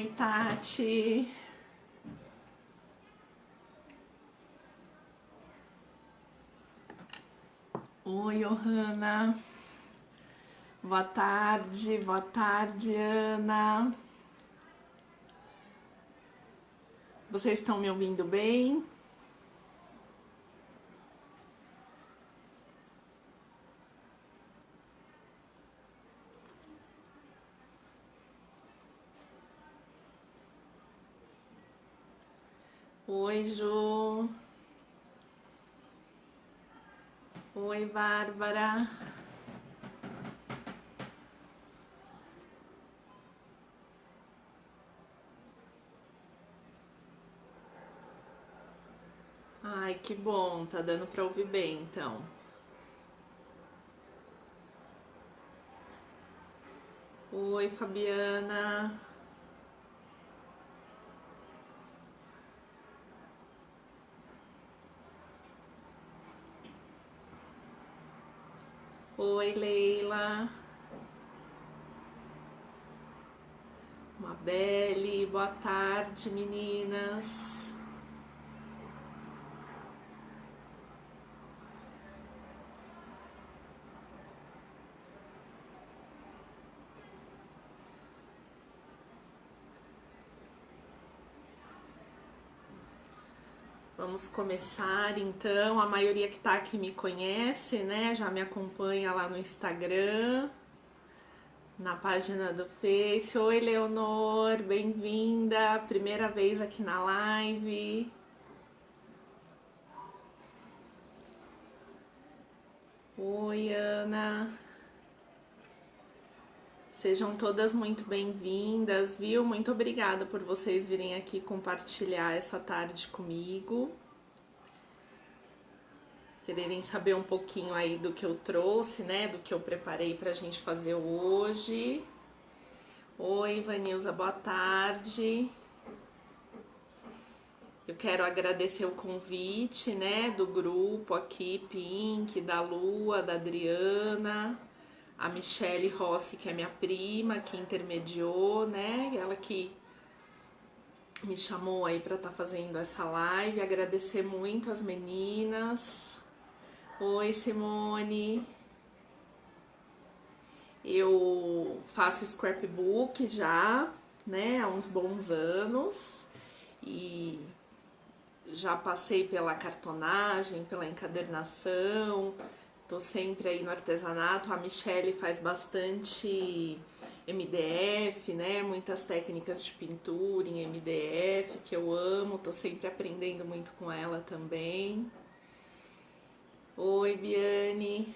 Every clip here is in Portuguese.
Oi, Tati. Oi, Johanna. Boa tarde, Ana. Vocês estão me ouvindo bem? Oi, Ju. Oi, Bárbara. Ai, que bom, tá dando pra ouvir bem, então. Oi, Fabiana. Oi, Leila. Mabelle, boa tarde, meninas. Vamos começar então. A maioria que tá aqui me conhece, né? Já me acompanha lá no Instagram, na página do Face. Oi, Leonor, bem-vinda. Primeira vez aqui na live. Oi, Ana. Sejam todas muito bem-vindas, viu? Muito obrigada por vocês virem aqui compartilhar essa tarde comigo. Quererem saber um pouquinho aí do que eu trouxe, né? Do que eu preparei pra gente fazer hoje. Oi, Vanilza, boa tarde. Eu quero agradecer o convite, né, do grupo aqui, Pink, da Lua, da Adriana, a Michele Rossi, que é minha prima, que intermediou, né, ela que me chamou aí pra estar fazendo essa live. Agradecer muito as meninas. Oi, Simone. Eu faço scrapbook já, né, há uns bons anos e já passei pela cartonagem, pela encadernação, tô sempre aí no artesanato. A Michele faz bastante MDF, né, muitas técnicas de pintura em MDF que eu amo, tô sempre aprendendo muito com ela também. Oi, Biane.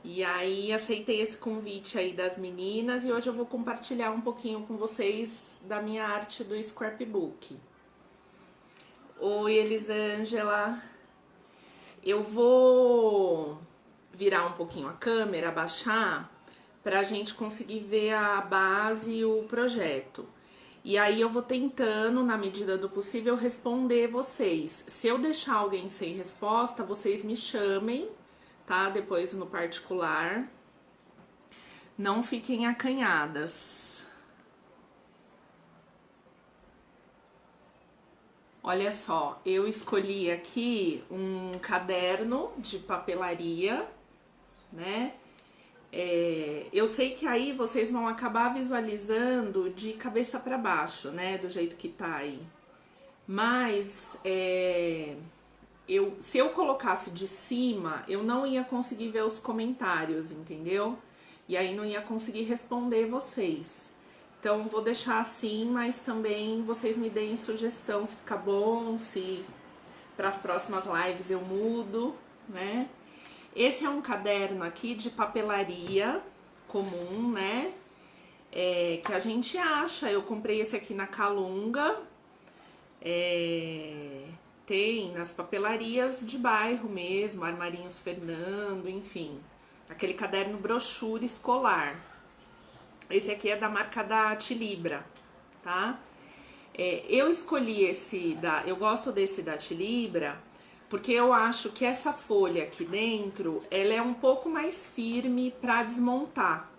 E aí aceitei esse convite aí das meninas e hoje eu vou compartilhar um pouquinho com vocês da minha arte do scrapbook. Oi, Elisângela. Eu vou virar um pouquinho a câmera, abaixar, pra gente conseguir ver a base e o projeto. E aí eu vou tentando, na medida do possível, responder vocês. Se eu deixar alguém sem resposta, vocês me chamem, tá? Depois no particular. Não fiquem acanhadas. Olha só, eu escolhi aqui um caderno de papelaria, né? Eu sei que aí vocês vão acabar visualizando de cabeça para baixo, né? Do jeito que tá aí. Mas se eu colocasse de cima, eu não ia conseguir ver os comentários, entendeu? E aí não ia conseguir responder vocês. Então vou deixar assim, mas também vocês me deem sugestão se fica bom, se para as próximas lives eu mudo, né? Esse é um caderno aqui de papelaria comum, né? Que a gente acha. Eu comprei esse aqui na Calunga. Tem nas papelarias de bairro mesmo, Armarinhos Fernando, enfim. Aquele caderno brochura escolar. Esse aqui é da marca da Tilibra, tá? Eu escolhi eu gosto desse da Tilibra porque eu acho que essa folha aqui dentro, ela é um pouco mais firme para desmontar,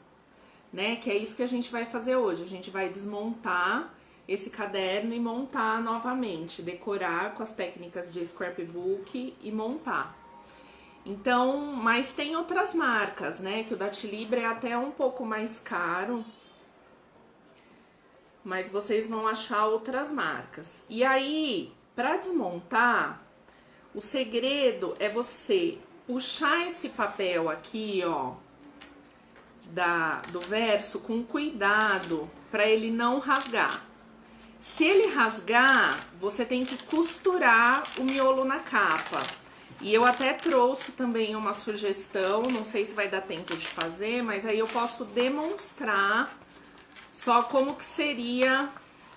né? Que é isso que a gente vai fazer hoje. A gente vai desmontar esse caderno e montar novamente, decorar com as técnicas de scrapbook e montar. Então, mas tem outras marcas, né? Que o Datilibra é até um pouco mais caro, mas vocês vão achar outras marcas. E aí, para desmontar, o segredo é você puxar esse papel aqui, ó, do verso com cuidado para ele não rasgar. Se ele rasgar, você tem que costurar o miolo na capa. E eu até trouxe também uma sugestão, não sei se vai dar tempo de fazer, mas aí eu posso demonstrar só como que seria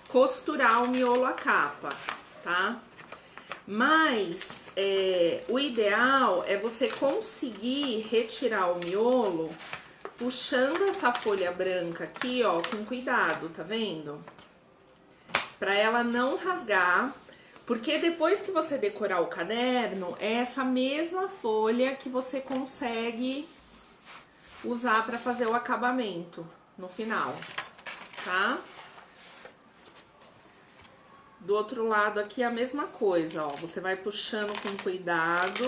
costurar o miolo à capa, tá? Mas o ideal é você conseguir retirar o miolo puxando essa folha branca aqui, ó, com cuidado, tá vendo? Pra ela não rasgar, porque depois que você decorar o caderno, é essa mesma folha que você consegue usar pra fazer o acabamento no final, tá? Do outro lado aqui a mesma coisa, ó, você vai puxando com cuidado.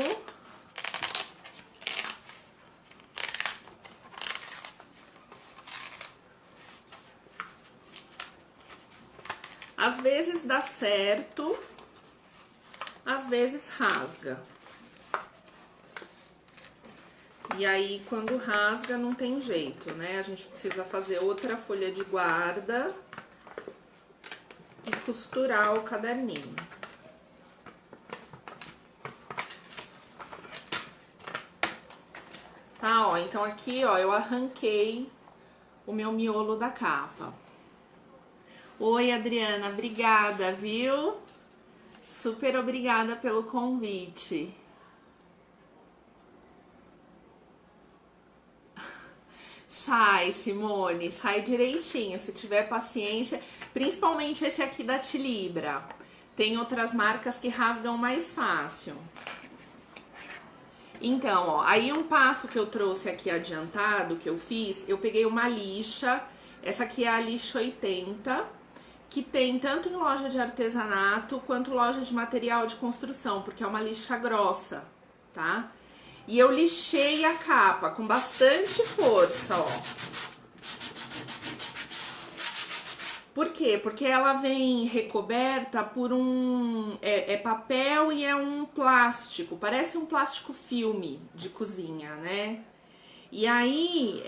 Às vezes dá certo, às vezes rasga. E aí, quando rasga, não tem jeito, né? A gente precisa fazer outra folha de guarda e costurar o caderninho. Tá, ó, então aqui, ó, eu arranquei o meu miolo da capa. Oi, Adriana, obrigada, viu? Super obrigada pelo convite. Sai, Simone, sai direitinho, se tiver paciência, principalmente esse aqui da Tilibra. Tem outras marcas que rasgam mais fácil. Então, ó, aí um passo que eu trouxe aqui adiantado, que eu fiz, eu peguei uma lixa, essa aqui é a lixa 80, que tem tanto em loja de artesanato quanto loja de material de construção, porque é uma lixa grossa, tá? E eu lixei a capa com bastante força, ó. Por quê? Porque ela vem recoberta por um... É papel e é um plástico, parece um plástico filme de cozinha, né? E aí,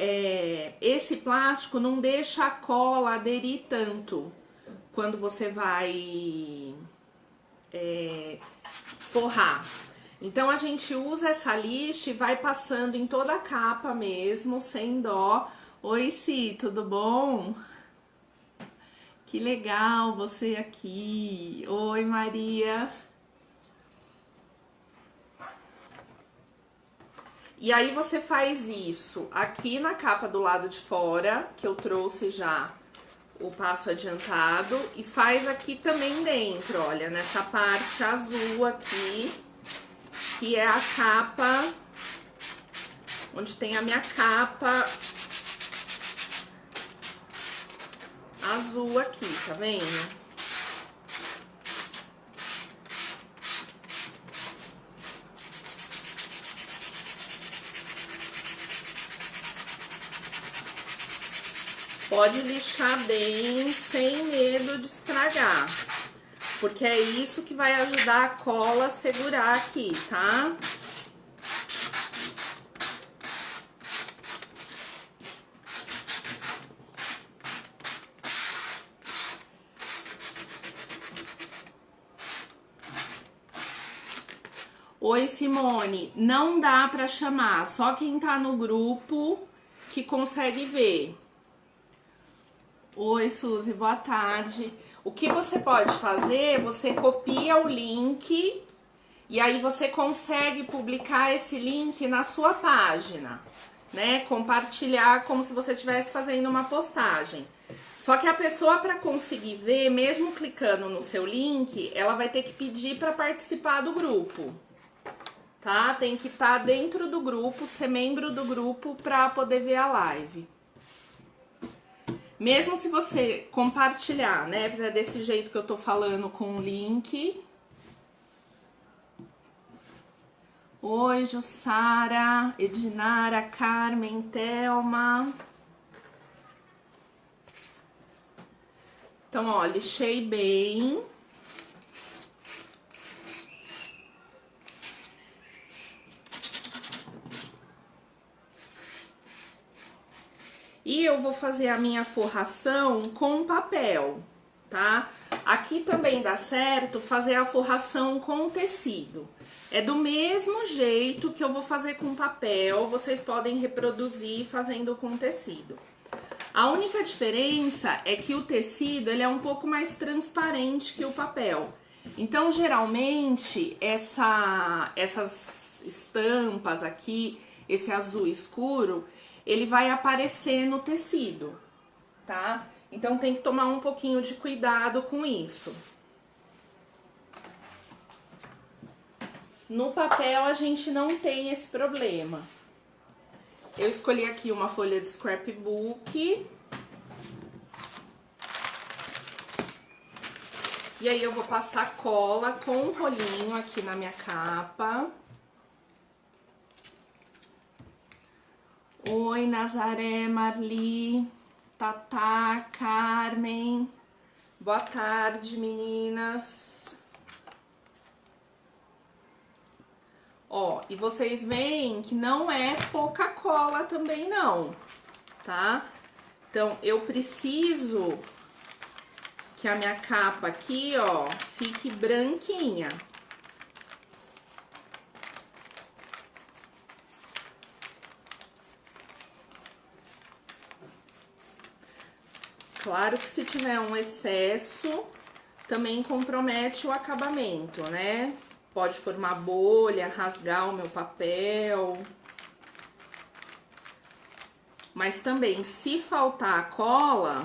esse plástico não deixa a cola aderir tanto quando você vai forrar. Então, a gente usa essa lixa e vai passando em toda a capa mesmo, sem dó. Oi, Si, tudo bom? Que legal você aqui. Oi, Maria. E aí, você faz isso aqui na capa do lado de fora, que eu trouxe já o passo adiantado, e faz aqui também dentro, olha, nessa parte azul aqui, que é a capa, onde tem a minha capa azul aqui, tá vendo? Pode lixar bem, sem medo de estragar, porque é isso que vai ajudar a cola a segurar aqui, tá? Oi, Simone, não dá pra chamar, só quem tá no grupo que consegue ver. Oi, Suzy, boa tarde. O que você pode fazer, você copia o link e aí você consegue publicar esse link na sua página, né? Compartilhar como se você estivesse fazendo uma postagem. Só que a pessoa, para conseguir ver, mesmo clicando no seu link, ela vai ter que pedir para participar do grupo, tá? Tem que estar dentro do grupo, ser membro do grupo para poder ver a live. Mesmo se você compartilhar, né, fizer desse jeito que eu tô falando com o link. Oi, Jussara, Edinara, Carmen, Thelma. Então, ó, lixei bem. E eu vou fazer a minha forração com papel, tá? Aqui também dá certo fazer a forração com tecido. É do mesmo jeito que eu vou fazer com papel, vocês podem reproduzir fazendo com tecido. A única diferença é que o tecido ele é um pouco mais transparente que o papel. Então, geralmente, essas estampas aqui, esse azul escuro, ele vai aparecer no tecido, tá? Então, tem que tomar um pouquinho de cuidado com isso. No papel, a gente não tem esse problema. Eu escolhi aqui uma folha de scrapbook. E aí, eu vou passar cola com um rolinho aqui na minha capa. Oi, Nazaré, Marli, Tatá, Carmen. Boa tarde, meninas. Ó, e vocês veem que não é pouca cola também não, tá? Então, eu preciso que a minha capa aqui, ó, fique branquinha. Claro que se tiver um excesso, também compromete o acabamento, né? Pode formar bolha, rasgar o meu papel. Mas também, se faltar a cola,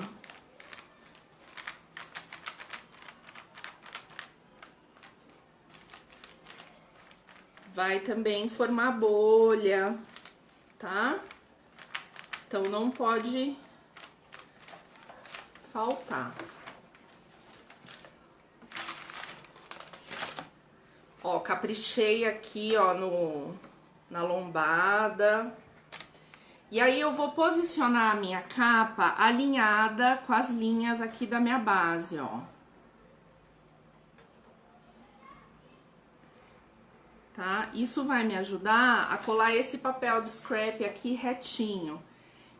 vai também formar bolha, tá? Então, não pode faltar. Ó, caprichei aqui, ó, na lombada. E aí, eu vou posicionar a minha capa alinhada com as linhas aqui da minha base, ó. Tá? Isso vai me ajudar a colar esse papel de scrap aqui retinho.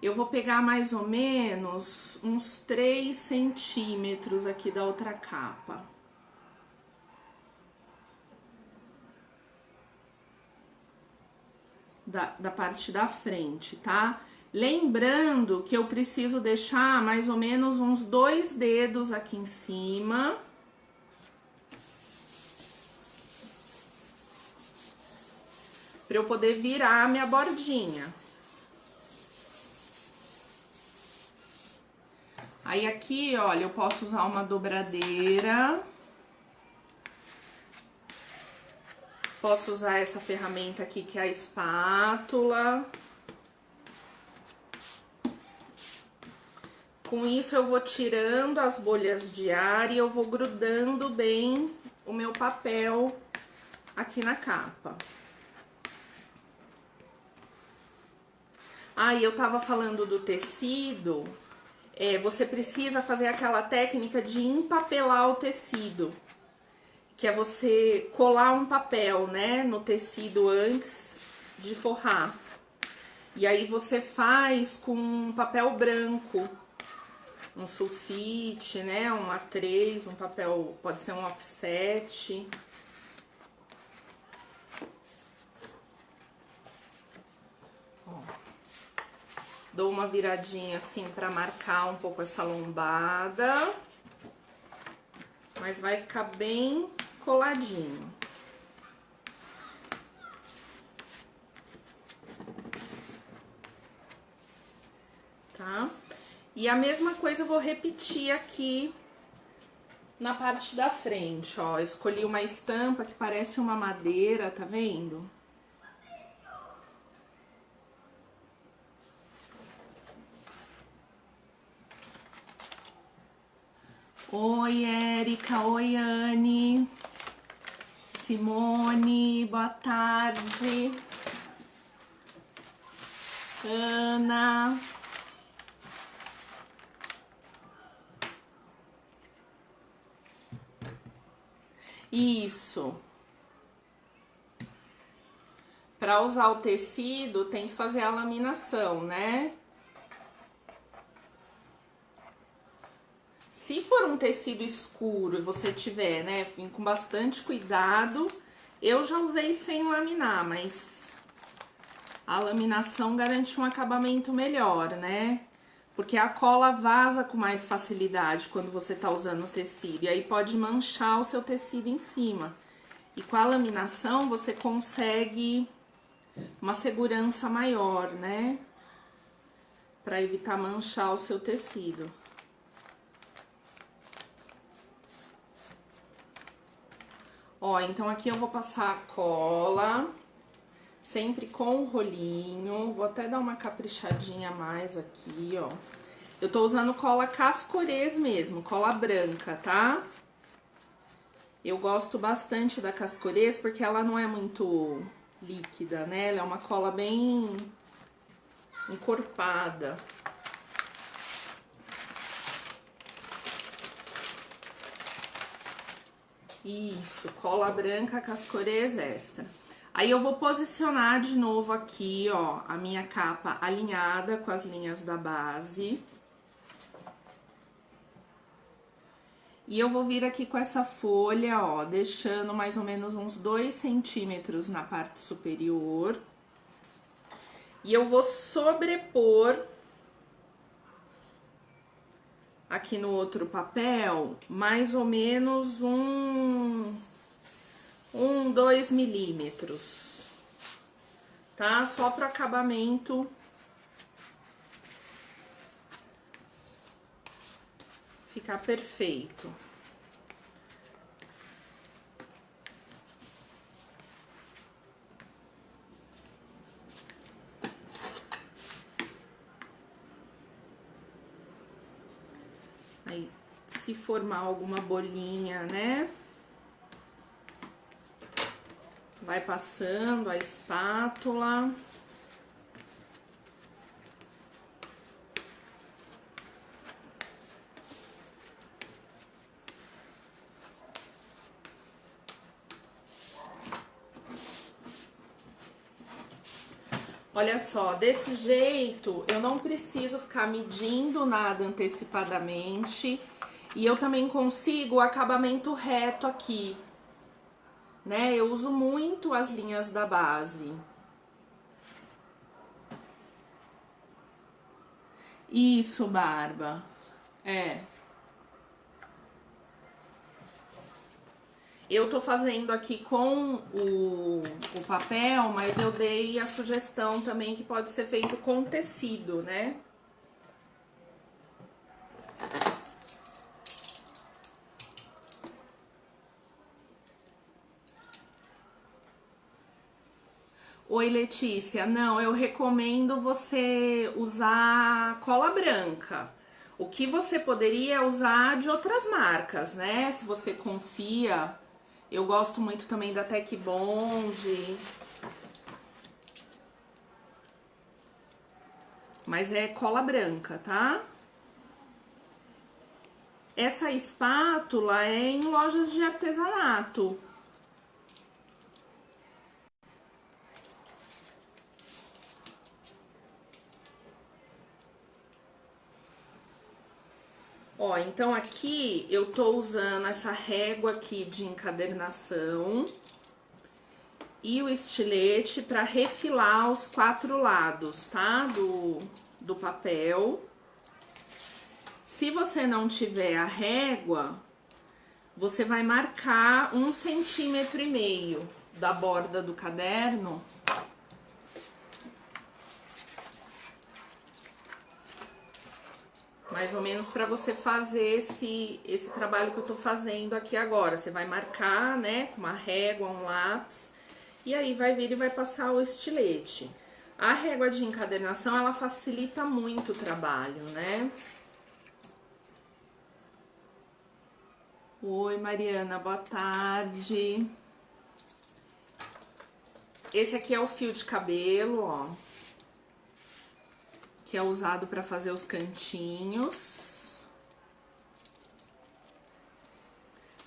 Eu vou pegar mais ou menos uns 3 centímetros aqui da outra capa. Da parte da frente, tá? Lembrando que eu preciso deixar mais ou menos uns 2 dedos aqui em cima. Pra eu poder virar a minha bordinha. Aí aqui, olha, eu posso usar uma dobradeira. Posso usar essa ferramenta aqui, que é a espátula. Com isso, eu vou tirando as bolhas de ar e eu vou grudando bem o meu papel aqui na capa. Ah, e eu tava falando do tecido. Você precisa fazer aquela técnica de empapelar o tecido. Que é você colar um papel, né, no tecido antes de forrar. E aí você faz com um papel branco, um sulfite, né, um A3, um papel, pode ser um offset. Ó. Dou uma viradinha assim pra marcar um pouco essa lombada. Mas vai ficar bem coladinho. Tá? E a mesma coisa eu vou repetir aqui na parte da frente, ó. Escolhi uma estampa que parece uma madeira, tá vendo? Oi, Érica. Oi, Anne. Simone, boa tarde. Ana. Isso. Para usar o tecido, tem que fazer a laminação, né? Se for um tecido escuro e você tiver, né, com bastante cuidado, eu já usei sem laminar, mas a laminação garante um acabamento melhor, né? Porque a cola vaza com mais facilidade quando você tá usando o tecido, e aí pode manchar o seu tecido em cima. E com a laminação você consegue uma segurança maior, né? Para evitar manchar o seu tecido. Ó, então aqui eu vou passar a cola, sempre com o rolinho. Vou até dar uma caprichadinha a mais aqui, ó. Eu tô usando cola Cascorês mesmo, cola branca, tá? Eu gosto bastante da Cascorês porque ela não é muito líquida, né? Ela é uma cola bem encorpada. Isso, cola branca Cascorês Extra. Aí eu vou posicionar de novo aqui, ó, a minha capa alinhada com as linhas da base. E eu vou vir aqui com essa folha, ó, deixando mais ou menos uns 2 centímetros na parte superior. E eu vou sobrepor aqui no outro papel, mais ou menos 2 milímetros, tá? Só para acabamento ficar perfeito. Aí, se formar alguma bolinha, né? Vai passando a espátula. Olha só, desse jeito eu não preciso ficar medindo nada antecipadamente e eu também consigo o acabamento reto aqui, né? Eu uso muito as linhas da base. Isso, Barba. É. Eu tô fazendo aqui com o papel, mas eu dei a sugestão também que pode ser feito com tecido, né? Oi, Letícia. Não, eu recomendo você usar cola branca. O que você poderia usar de outras marcas, né? Se você confia. Eu gosto muito também da Tec Bond. Mas é cola branca, tá? Essa espátula é em lojas de artesanato. Ó, então aqui eu tô usando essa régua aqui de encadernação e o estilete para refilar os 4 lados, tá? Do papel. Se você não tiver a régua, você vai marcar 1,5 centímetros da borda do caderno. Mais ou menos para você fazer esse trabalho que eu tô fazendo aqui agora. Você vai marcar, né, com uma régua, um lápis, e aí vai vir e vai passar o estilete. A régua de encadernação, ela facilita muito o trabalho, né? Oi, Mariana, boa tarde. Esse aqui é o fio de cabelo, ó, que é usado para fazer os cantinhos.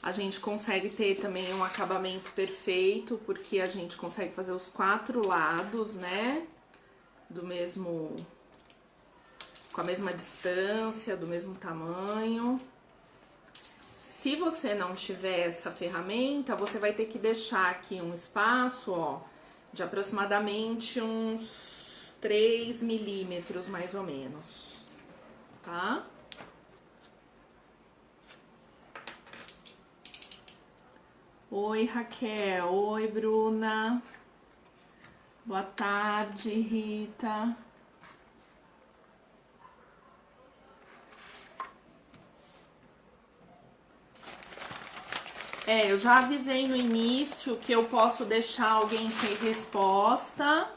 A gente consegue ter também um acabamento perfeito, porque a gente consegue fazer os 4 lados, né? Do mesmo, com a mesma distância, do mesmo tamanho. Se você não tiver essa ferramenta, você vai ter que deixar aqui um espaço, ó, de aproximadamente uns 3 milímetros, mais ou menos, tá? Oi, Raquel. Oi, Bruna. Boa tarde, Rita. Eu já avisei no início que eu posso deixar alguém sem resposta.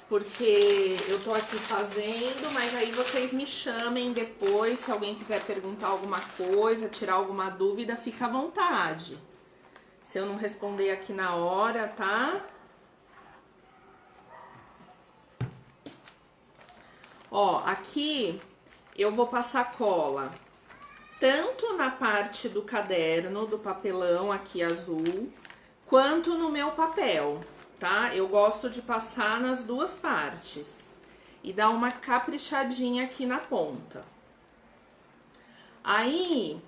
Porque eu tô aqui fazendo, mas aí vocês me chamem depois, se alguém quiser perguntar alguma coisa, tirar alguma dúvida, fica à vontade. Se eu não responder aqui na hora, tá? Ó, aqui eu vou passar cola, tanto na parte do caderno, do papelão aqui azul, quanto no meu papel, tá? Eu gosto de passar nas duas partes e dar uma caprichadinha aqui na ponta. Aí,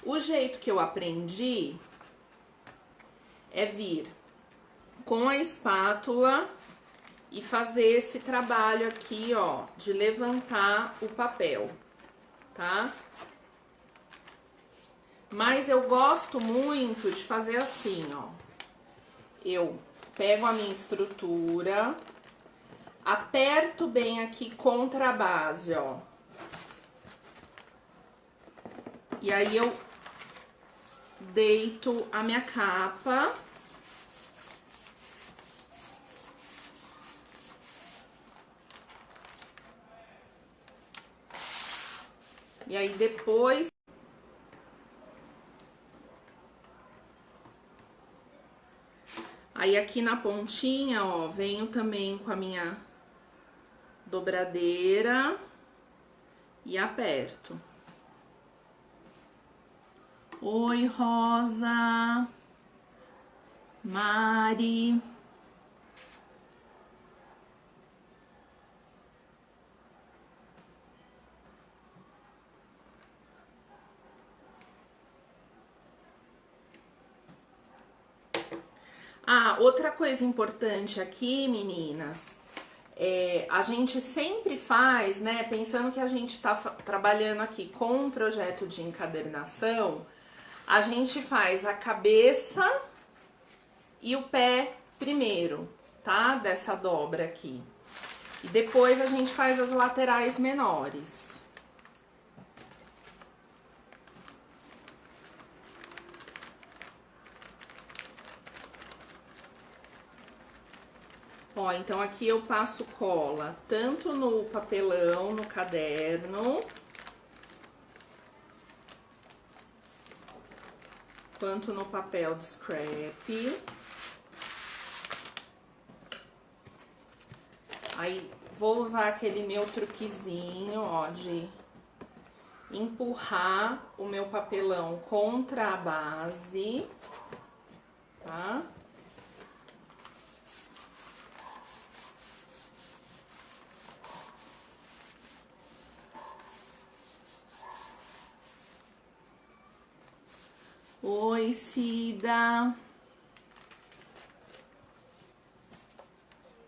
o jeito que eu aprendi é vir com a espátula e fazer esse trabalho aqui, ó, de levantar o papel, tá? Mas eu gosto muito de fazer assim, ó. Eu pego a minha estrutura, aperto bem aqui contra a base, ó. E aí eu deito a minha capa. E aí depois aí aqui na pontinha, ó, venho também com a minha dobradeira e aperto. Oi, Rosa, Mari. Ah, outra coisa importante aqui, meninas, a gente sempre faz, né, pensando que a gente tá trabalhando aqui com um projeto de encadernação, a gente faz a cabeça e o pé primeiro, tá? Dessa dobra aqui. E depois a gente faz as laterais menores. Ó, então aqui eu passo cola tanto no papelão, no caderno, quanto no papel de scrap. Aí vou usar aquele meu truquezinho, ó, de empurrar o meu papelão contra a base, tá? Oi, Cida.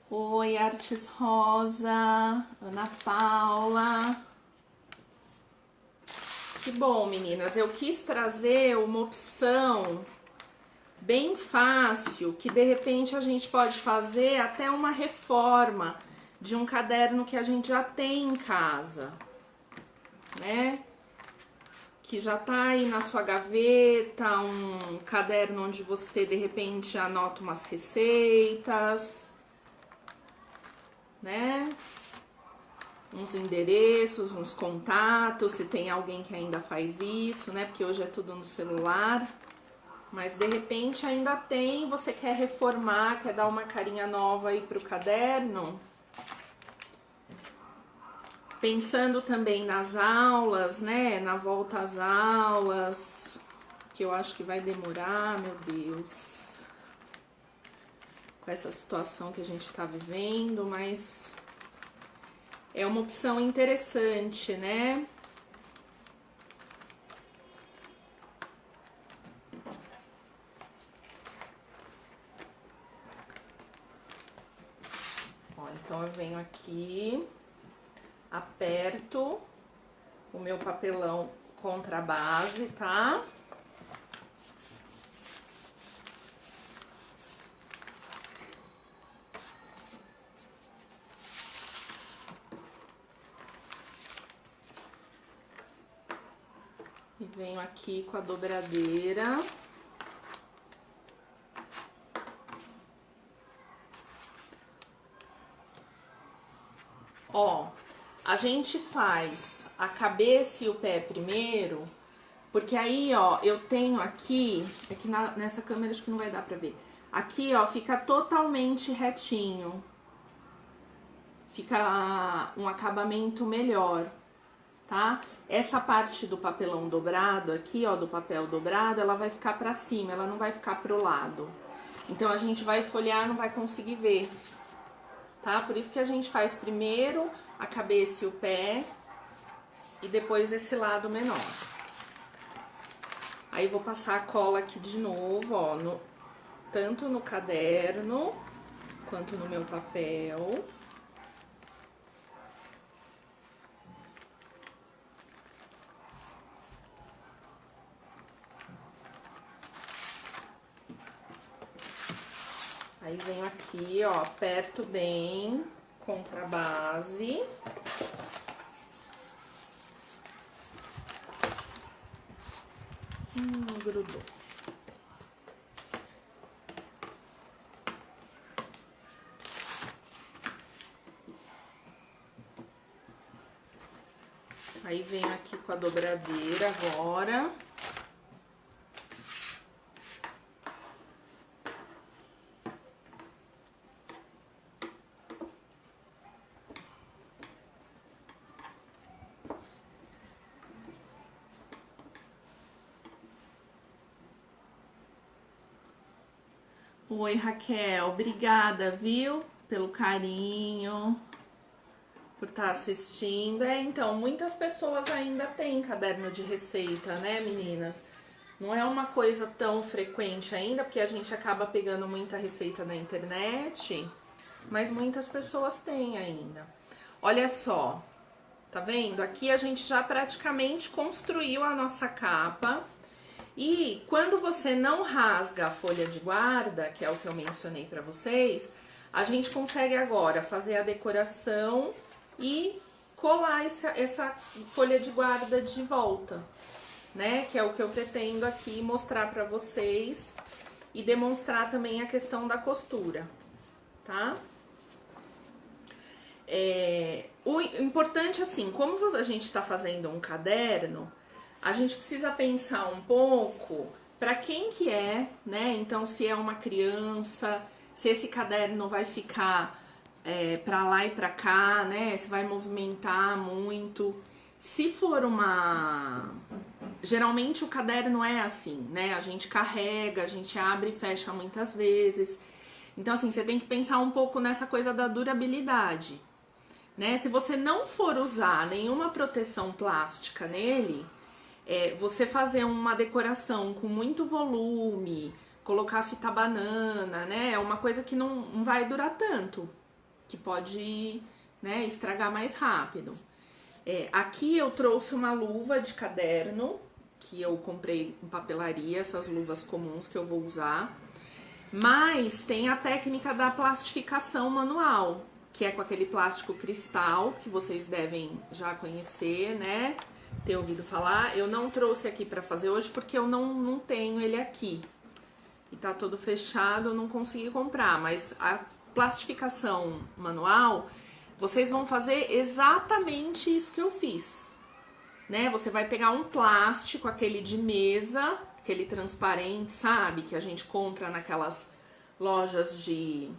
Oi, Artes Rosa, Ana Paula. Que bom, meninas. Eu quis trazer uma opção bem fácil, que de repente a gente pode fazer até uma reforma de um caderno que a gente já tem em casa, né? Que já tá aí na sua gaveta, um caderno onde você de repente anota umas receitas, né? uns endereços, uns contatos, se tem alguém que ainda faz isso, né? Porque hoje é tudo no celular. Mas de repente ainda tem, você quer reformar, quer dar uma carinha nova aí pro caderno. Pensando também nas aulas, né? Na volta às aulas, que eu acho que vai demorar, meu Deus. Com essa situação que a gente tá vivendo, mas é uma opção interessante, né? Ó, então eu venho aqui, aperto o meu papelão contra a base, tá? E venho aqui com a dobradeira. Ó, a gente faz a cabeça e o pé primeiro, porque aí, ó, eu tenho aqui, nessa câmera acho que não vai dar pra ver. Aqui, ó, fica totalmente retinho. Fica um acabamento melhor, tá? Essa parte do papelão dobrado aqui, ó, do papel dobrado, ela vai ficar pra cima, ela não vai ficar pro lado. Então a gente vai folhear, não vai conseguir ver, tá? Por isso que a gente faz primeiro a cabeça e o pé e depois esse lado menor. Aí vou passar a cola aqui de novo, ó, tanto no caderno quanto no meu papel. Aí venho aqui, ó, aperto bem contra a base. Grudou. Aí venho aqui com a dobradeira agora. Oi, Raquel, obrigada, viu? Pelo carinho, por estar assistindo. Então, muitas pessoas ainda têm caderno de receita, né, meninas? Não é uma coisa tão frequente ainda, porque a gente acaba pegando muita receita na internet, mas muitas pessoas têm ainda. Olha só, tá vendo? Aqui a gente já praticamente construiu a nossa capa. E quando você não rasga a folha de guarda, que é o que eu mencionei pra vocês, a gente consegue agora fazer a decoração e colar essa folha de guarda de volta, né? Que é o que eu pretendo aqui mostrar pra vocês e demonstrar também a questão da costura, tá? O importante, assim, como a gente tá fazendo um caderno, a gente precisa pensar um pouco para quem que é, né? Então, se é uma criança, se esse caderno vai ficar para lá e para cá, né? Se vai movimentar muito. Se for geralmente o caderno é assim, né? A gente carrega, a gente abre e fecha muitas vezes. Então, assim, você tem que pensar um pouco nessa coisa da durabilidade, né? Se você não for usar nenhuma proteção plástica nele, você fazer uma decoração com muito volume, colocar fita banana, né? É uma coisa que não vai durar tanto, que pode, né, estragar mais rápido. Aqui eu trouxe uma luva de caderno, que eu comprei em papelaria, essas luvas comuns que eu vou usar. Mas tem a técnica da plastificação manual, que é com aquele plástico cristal, que vocês devem já conhecer, né? Ter ouvido falar. Eu não trouxe aqui pra fazer hoje porque eu não tenho ele aqui. E tá todo fechado, eu não consegui comprar. Mas a plastificação manual, vocês vão fazer exatamente isso que eu fiz, né? Você vai pegar um plástico, aquele de mesa, aquele transparente, sabe? Que a gente compra naquelas lojas de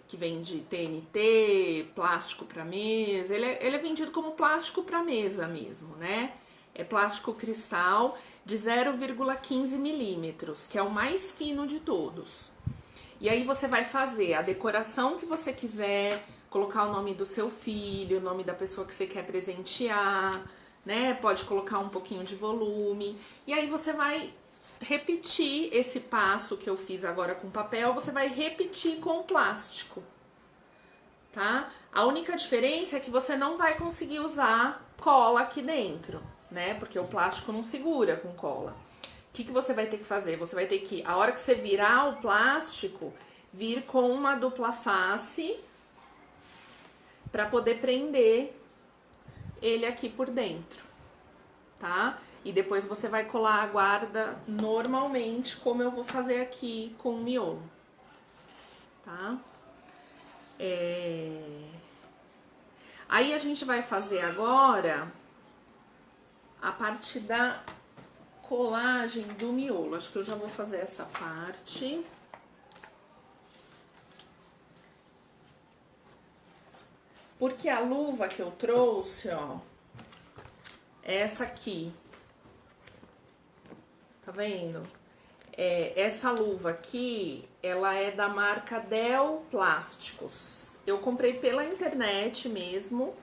que vende TNT, plástico para mesa. Ele é vendido como plástico para mesa mesmo, né? É plástico cristal de 0,15 milímetros, que é o mais fino de todos. E aí você vai fazer a decoração que você quiser, colocar o nome do seu filho, o nome da pessoa que você quer presentear, né? Pode colocar um pouquinho de volume. E aí você vai repetir esse passo que eu fiz agora com papel, você vai repetir com plástico, tá? A única diferença é que você não vai conseguir usar cola aqui dentro, né? Porque o plástico não segura com cola. O que você vai ter que fazer? Você vai ter que, a hora que você virar o plástico, vir com uma dupla face para poder prender ele aqui por dentro, tá? E depois você vai colar a guarda normalmente, como eu vou fazer aqui com o miolo, tá? Aí a gente vai fazer agora a parte da colagem do miolo. Acho que eu já vou fazer essa parte. Porque a luva que eu trouxe, ó, é essa aqui. Tá vendo? Essa luva aqui, ela é da marca Del Plásticos. Eu comprei pela internet mesmo,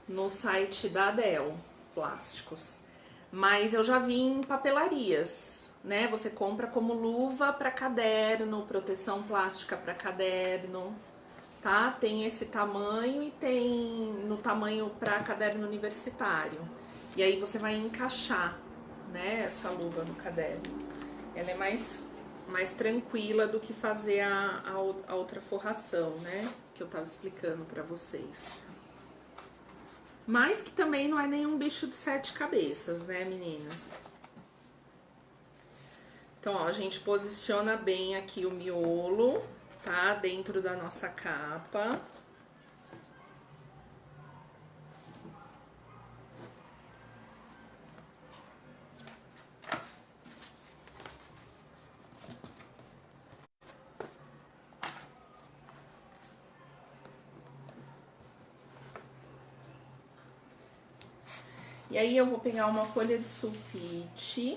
no site da Del Plásticos. Mas eu já vi em papelarias, né? Você compra como luva para caderno, proteção plástica para caderno, tá? Tem esse tamanho e tem no tamanho para caderno universitário. E aí você vai encaixar, né, essa luva no caderno. Ela é mais tranquila do que fazer a outra forração, né? Que eu tava explicando pra vocês. Mas que também não é nenhum bicho de 7 cabeças, né, meninas? Então, ó, a gente posiciona bem aqui o miolo, tá? Dentro da nossa capa. E aí eu vou pegar uma folha de sulfite.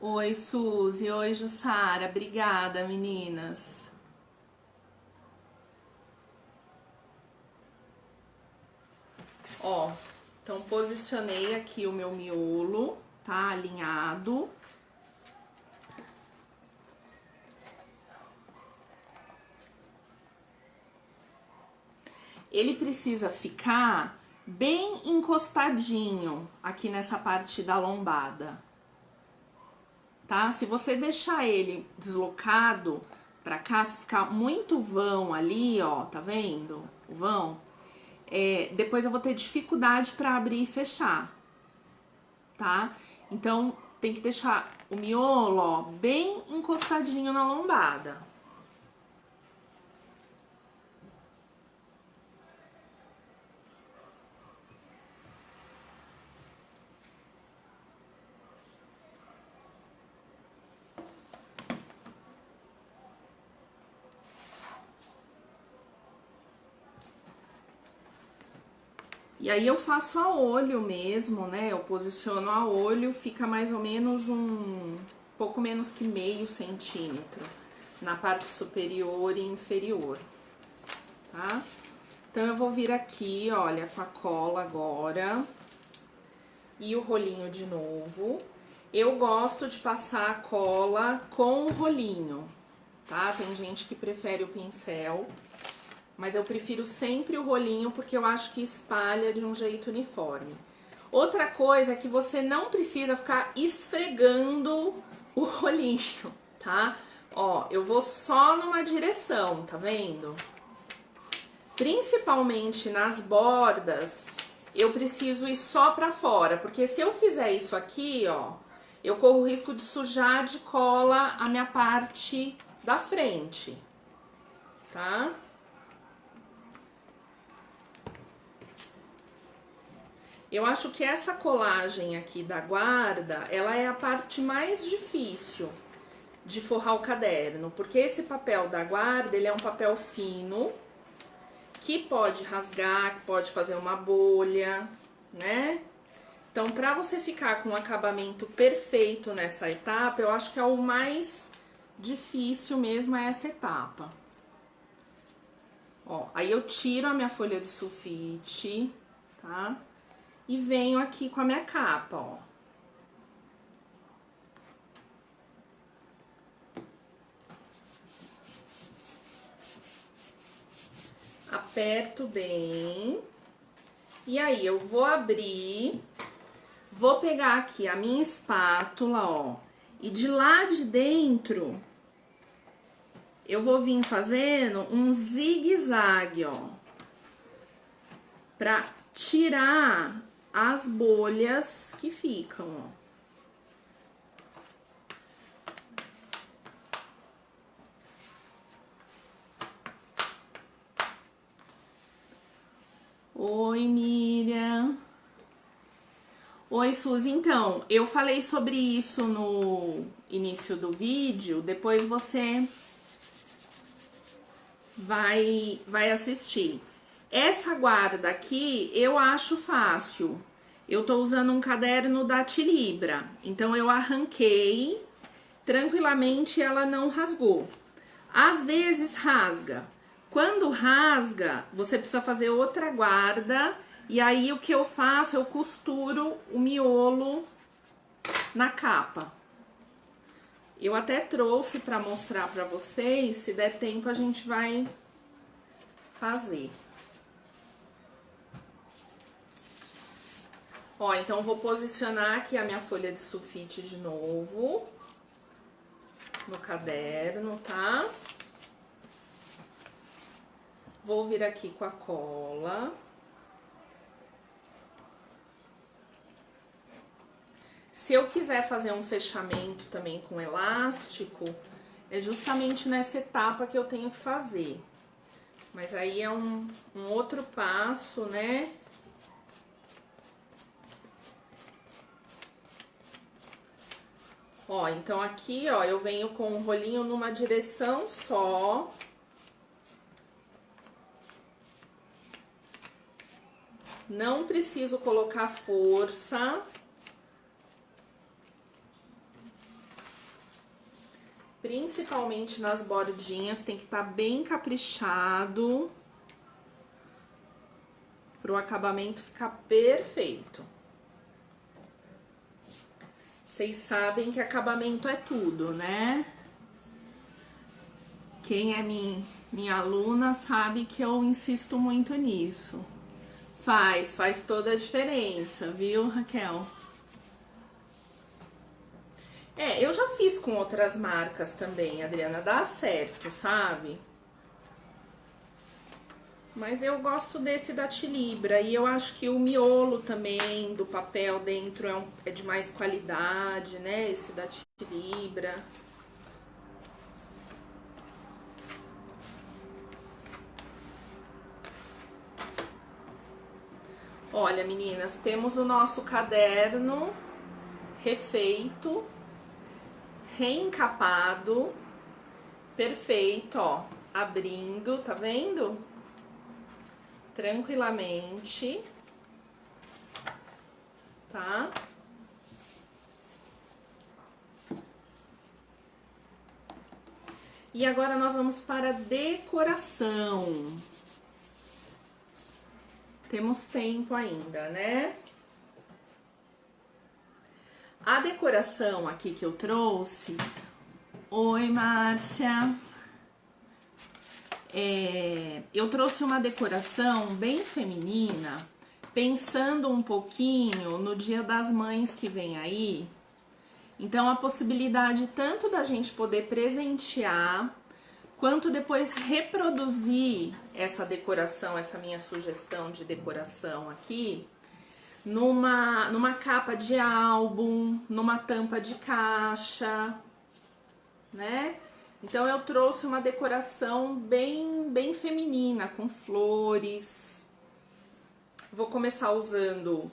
Oi, Suzy. Oi, Jussara. Obrigada, meninas. Ó, então posicionei aqui o meu miolo, tá? Alinhado. Ele precisa ficar bem encostadinho aqui nessa parte da lombada, tá? Se você deixar ele deslocado pra cá, se ficar muito vão ali, ó, tá vendo? O vão, depois eu vou ter dificuldade pra abrir e fechar, tá? Então, tem que deixar o miolo, ó, bem encostadinho na lombada. E aí eu faço a olho mesmo, né? Eu posiciono a olho, fica mais ou menos pouco menos que meio centímetro na parte superior e inferior, tá? Então eu vou vir aqui, olha, com a cola agora e o rolinho de novo. Eu gosto de passar a cola com o rolinho, tá? Tem gente que prefere o pincel. Mas eu prefiro sempre o rolinho porque eu acho que espalha de um jeito uniforme. Outra coisa é que você não precisa ficar esfregando o rolinho, tá? Ó, eu vou só numa direção, tá vendo? Principalmente nas bordas, eu preciso ir só pra fora, porque se eu fizer isso aqui, ó, eu corro o risco de sujar de cola a minha parte da frente, tá? Eu acho que essa colagem aqui da guarda, ela é a parte mais difícil de forrar o caderno, porque esse papel da guarda, ele é um papel fino, que pode rasgar, que pode fazer uma bolha, né? Então, pra você ficar com um acabamento perfeito nessa etapa, eu acho que é o mais difícil mesmo é essa etapa. Ó, aí eu tiro a minha folha de sulfite, tá? E venho aqui com a minha capa, ó. Aperto bem. E aí, eu vou abrir, vou pegar aqui a minha espátula, ó. E de lá de dentro, eu vou vir fazendo um zigue-zague, ó. Pra tirar as bolhas que ficam, ó. Oi, Miriam. Oi, Suzy. Então, eu falei sobre isso no início do vídeo, depois você vai assistir. Essa guarda aqui eu acho fácil. Eu tô usando um caderno da Tilibra, então eu arranquei tranquilamente, ela não rasgou. Às vezes rasga. Quando rasga, você precisa fazer outra guarda, e aí o que eu faço, eu costuro o miolo na capa. Eu até trouxe para mostrar para vocês, se der tempo a gente vai fazer. Ó, então vou posicionar aqui a minha folha de sulfite de novo no caderno, tá? Vou vir aqui com a cola. Se eu quiser fazer um fechamento também com elástico, é justamente nessa etapa que eu tenho que fazer. Mas aí é um outro passo, né? Ó, então aqui, ó, eu venho com o rolinho numa direção só. Não preciso colocar força. Principalmente nas bordinhas, tem que estar bem caprichado para o acabamento ficar perfeito. Vocês sabem que acabamento é tudo, né? Quem é minha aluna sabe que eu insisto muito nisso. Faz toda a diferença, viu, Raquel? É, eu já fiz com outras marcas também, Adriana, dá certo, sabe? Mas eu gosto desse da Tilibra e eu acho que o miolo também do papel dentro é de mais qualidade, né? Esse da Tilibra. Olha, meninas, temos o nosso caderno refeito, reencapado, perfeito, ó, abrindo, tá vendo? Tranquilamente, tá? E agora nós vamos para a decoração. Temos tempo ainda, né? A decoração aqui que eu trouxe... Oi, Márcia. Eu trouxe uma decoração bem feminina, pensando um pouquinho no Dia das Mães que vem aí. Então, a possibilidade tanto da gente poder presentear, quanto depois reproduzir essa decoração, essa minha sugestão de decoração aqui, numa capa de álbum, numa tampa de caixa, né? Então eu trouxe uma decoração bem feminina, com flores. Vou começar usando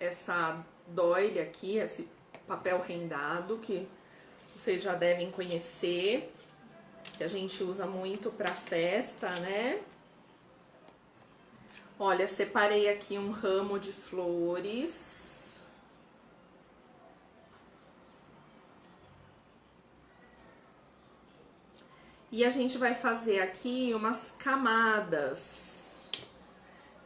essa doily aqui, esse papel rendado, que vocês já devem conhecer, que a gente usa muito para festa, né? Olha, separei aqui um ramo de flores. E a gente vai fazer aqui umas camadas,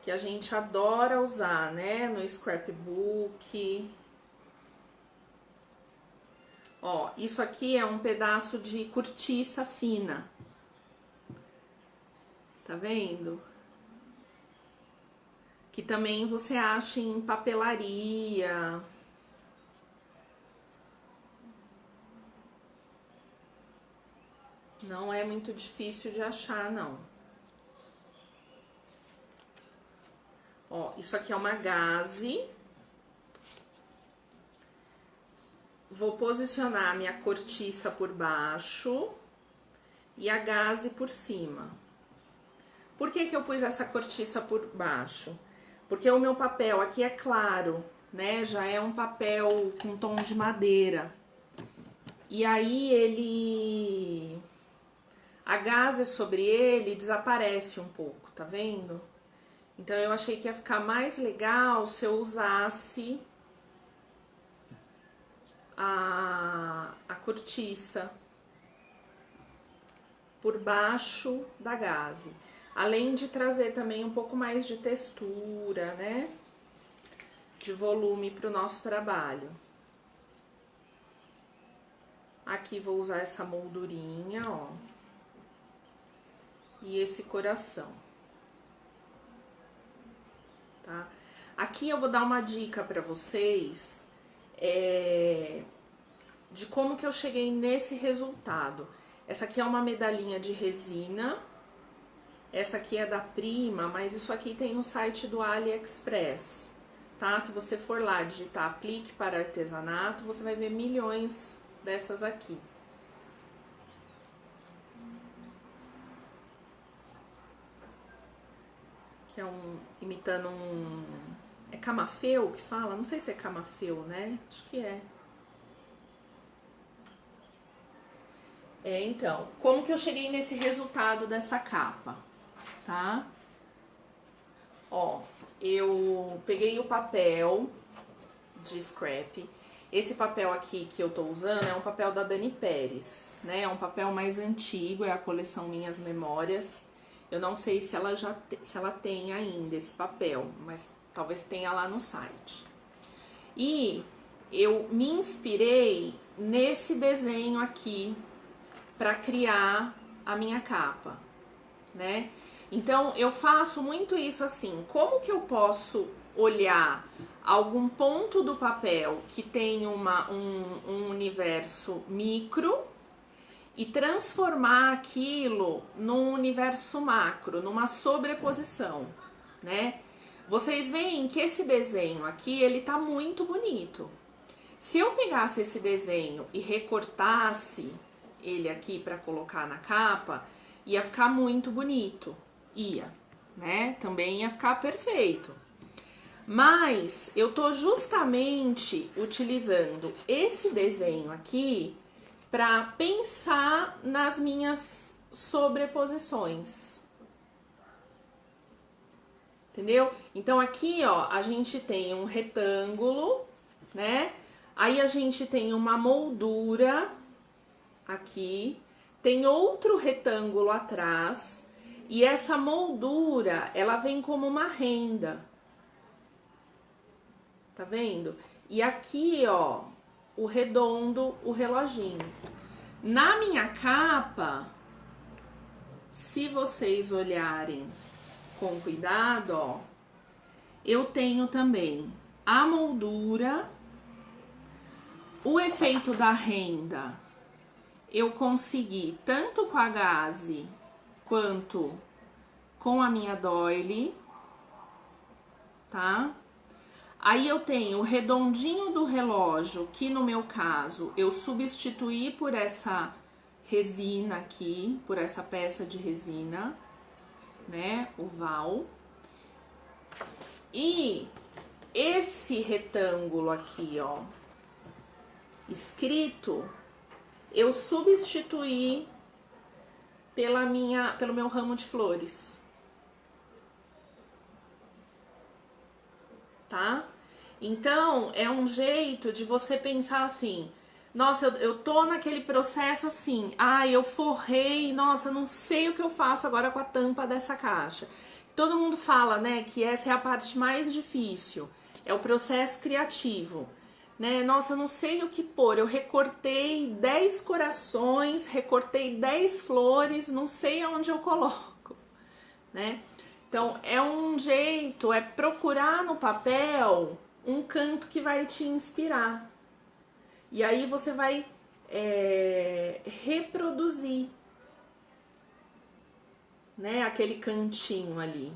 que a gente adora usar, né, no scrapbook. Ó, isso aqui é um pedaço de cortiça fina. Tá vendo? Que também você acha em papelaria. Não é muito difícil de achar, não. Ó, isso aqui é uma gaze. Vou posicionar a minha cortiça por baixo e a gaze por cima. Por que que eu pus essa cortiça por baixo? Porque o meu papel aqui é claro, né? Já é um papel com tom de madeira. E aí a gaze sobre ele desaparece um pouco, tá vendo? Então eu achei que ia ficar mais legal se eu usasse a cortiça por baixo da gaze. Além de trazer também um pouco mais de textura, né? De volume para o nosso trabalho. Aqui vou usar essa moldurinha, ó. E esse coração. Tá? Aqui eu vou dar uma dica para vocês de como que eu cheguei nesse resultado. Essa aqui é uma medalhinha de resina. Essa aqui é da Prima, mas isso aqui tem no site do AliExpress, tá? Se você for lá digitar aplique para artesanato, você vai ver milhões dessas aqui. Que é imitando um... É camafeu que fala? Não sei se é camafeu, né? Acho que é. Então, como que eu cheguei nesse resultado dessa capa, tá? Ó, eu peguei o papel de scrap. Esse papel aqui que eu tô usando é um papel da Dani Pérez, né? É um papel mais antigo, é a coleção Minhas Memórias. Eu não sei se ela se ela tem ainda esse papel, mas talvez tenha lá no site. E eu me inspirei nesse desenho aqui para criar a minha capa, né? Então eu faço muito isso assim, como que eu posso olhar algum ponto do papel que tem um universo micro e transformar aquilo num universo macro, numa sobreposição, né? Vocês veem que esse desenho aqui, ele tá muito bonito. Se eu pegasse esse desenho e recortasse ele aqui para colocar na capa, ia ficar muito bonito, ia, né? Também ia ficar perfeito. Mas eu tô justamente utilizando esse desenho aqui para pensar nas minhas sobreposições. Entendeu? Então aqui, ó, a gente tem um retângulo, né? Aí a gente tem uma moldura aqui, tem outro retângulo atrás, e essa moldura, ela vem como uma renda. Tá vendo? E aqui, ó, o redondo, o reloginho. Na minha capa, se vocês olharem com cuidado, ó, eu tenho também a moldura, o efeito da renda. Eu consegui tanto com a gaze quanto com a minha doily, tá? Aí eu tenho o redondinho do relógio, que no meu caso eu substituí por essa resina aqui, por essa peça de resina, né, oval. E esse retângulo aqui, ó, escrito, eu substituí pelo meu ramo de flores, tá? Então, é um jeito de você pensar assim, nossa, eu tô naquele processo assim, eu forrei, nossa, não sei o que eu faço agora com a tampa dessa caixa. Todo mundo fala, né, que essa é a parte mais difícil, é o processo criativo, né? Nossa, eu não sei o que pôr, eu recortei 10 corações, recortei 10 flores, não sei aonde eu coloco, né? Então, é um jeito, é procurar no papel um canto que vai te inspirar. E aí você vai reproduzir, né, aquele cantinho ali,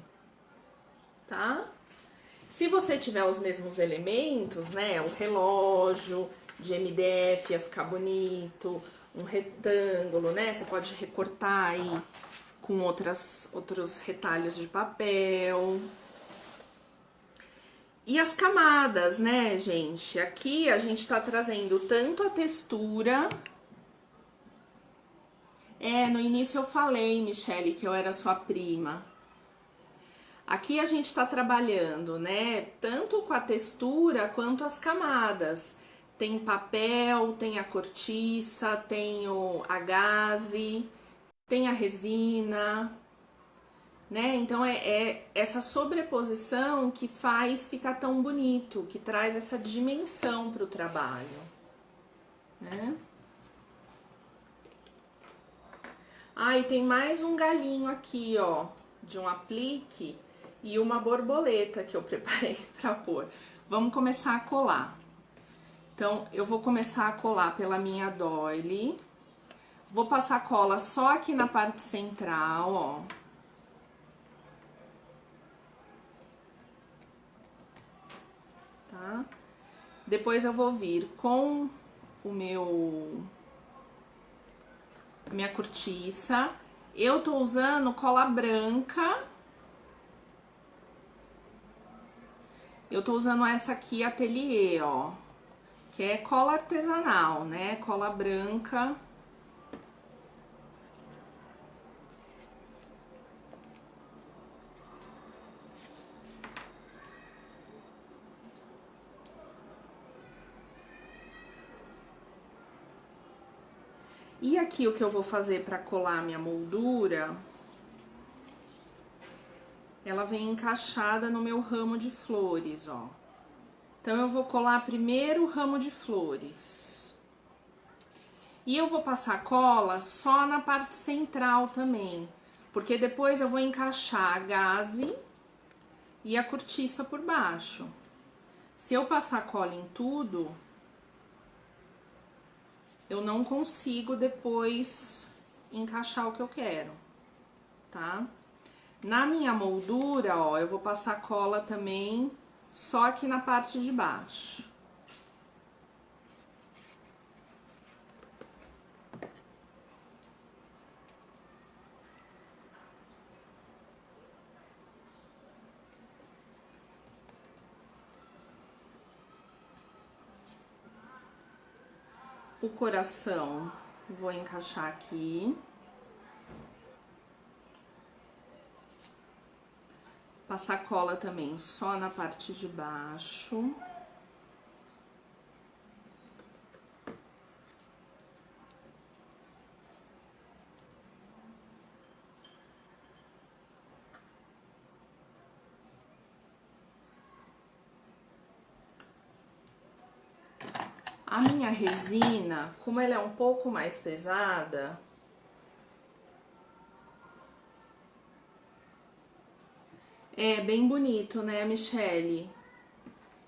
tá? Se você tiver os mesmos elementos, né, o relógio de MDF ia ficar bonito, um retângulo, né, você pode recortar aí com outros retalhos de papel. E as camadas, né, gente? Aqui a gente tá trazendo tanto a textura. No início eu falei, Michele, que eu era sua prima. Aqui a gente tá trabalhando, né, tanto com a textura quanto as camadas. Tem papel, tem a cortiça, tem a gaze, tem a resina, né? Então é essa sobreposição que faz ficar tão bonito, que traz essa dimensão para o trabalho, né? E tem mais um galinho aqui, ó, de um aplique e uma borboleta que eu preparei para pôr. Vamos começar a colar. Então, eu vou começar a colar pela minha doily. Vou passar cola só aqui na parte central, ó. Tá? Depois eu vou vir com minha cortiça. Eu tô usando cola branca. Eu tô usando essa aqui, Ateliê, ó. Que é cola artesanal, né? Cola branca. E aqui o que eu vou fazer para colar minha moldura, ela vem encaixada no meu ramo de flores, ó. Então eu vou colar primeiro o ramo de flores. E eu vou passar cola só na parte central também, porque depois eu vou encaixar a gaze e a cortiça por baixo. Se eu passar cola em tudo, eu não consigo depois encaixar o que eu quero, tá? Na minha moldura, ó, eu vou passar cola também só aqui na parte de baixo. O coração, vou encaixar aqui. Passar cola também só na parte de baixo. A minha resina, como ela é um pouco mais pesada, é bem bonito, né, Michele?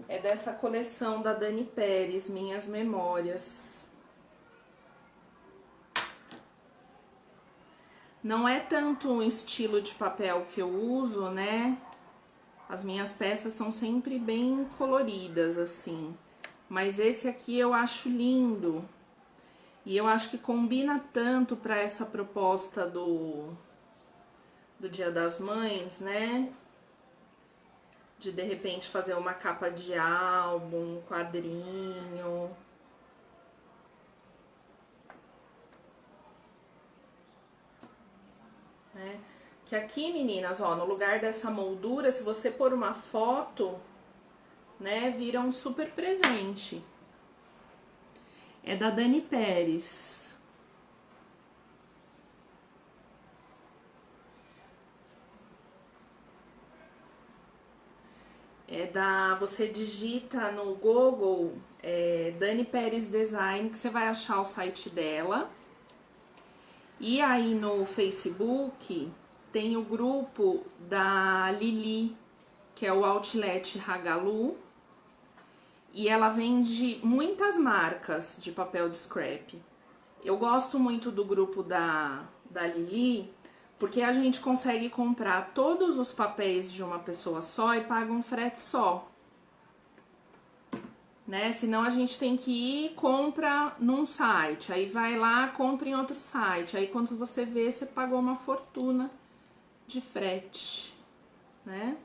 É dessa coleção da Dani Pérez, Minhas Memórias. Não é tanto um estilo de papel que eu uso, né? As minhas peças são sempre bem coloridas, assim. Mas esse aqui eu acho lindo. E eu acho que combina tanto para essa proposta do Dia das Mães, né? De repente fazer uma capa de álbum, um quadrinho. Né? Que aqui, meninas, ó, no lugar dessa moldura, se você pôr uma foto, né, vira um super presente. É da Dani Pérez. Você digita no Google Dani Pérez Design, que você vai achar o site dela. E aí no Facebook tem o grupo da Lili, que é o Outlet Hagalu. E ela vende muitas marcas de papel de scrap. Eu gosto muito do grupo da Lili, porque a gente consegue comprar todos os papéis de uma pessoa só e paga um frete só. Né? Senão a gente tem que ir e compra num site, aí vai lá, compra em outro site, aí quando você vê, você pagou uma fortuna de frete, né?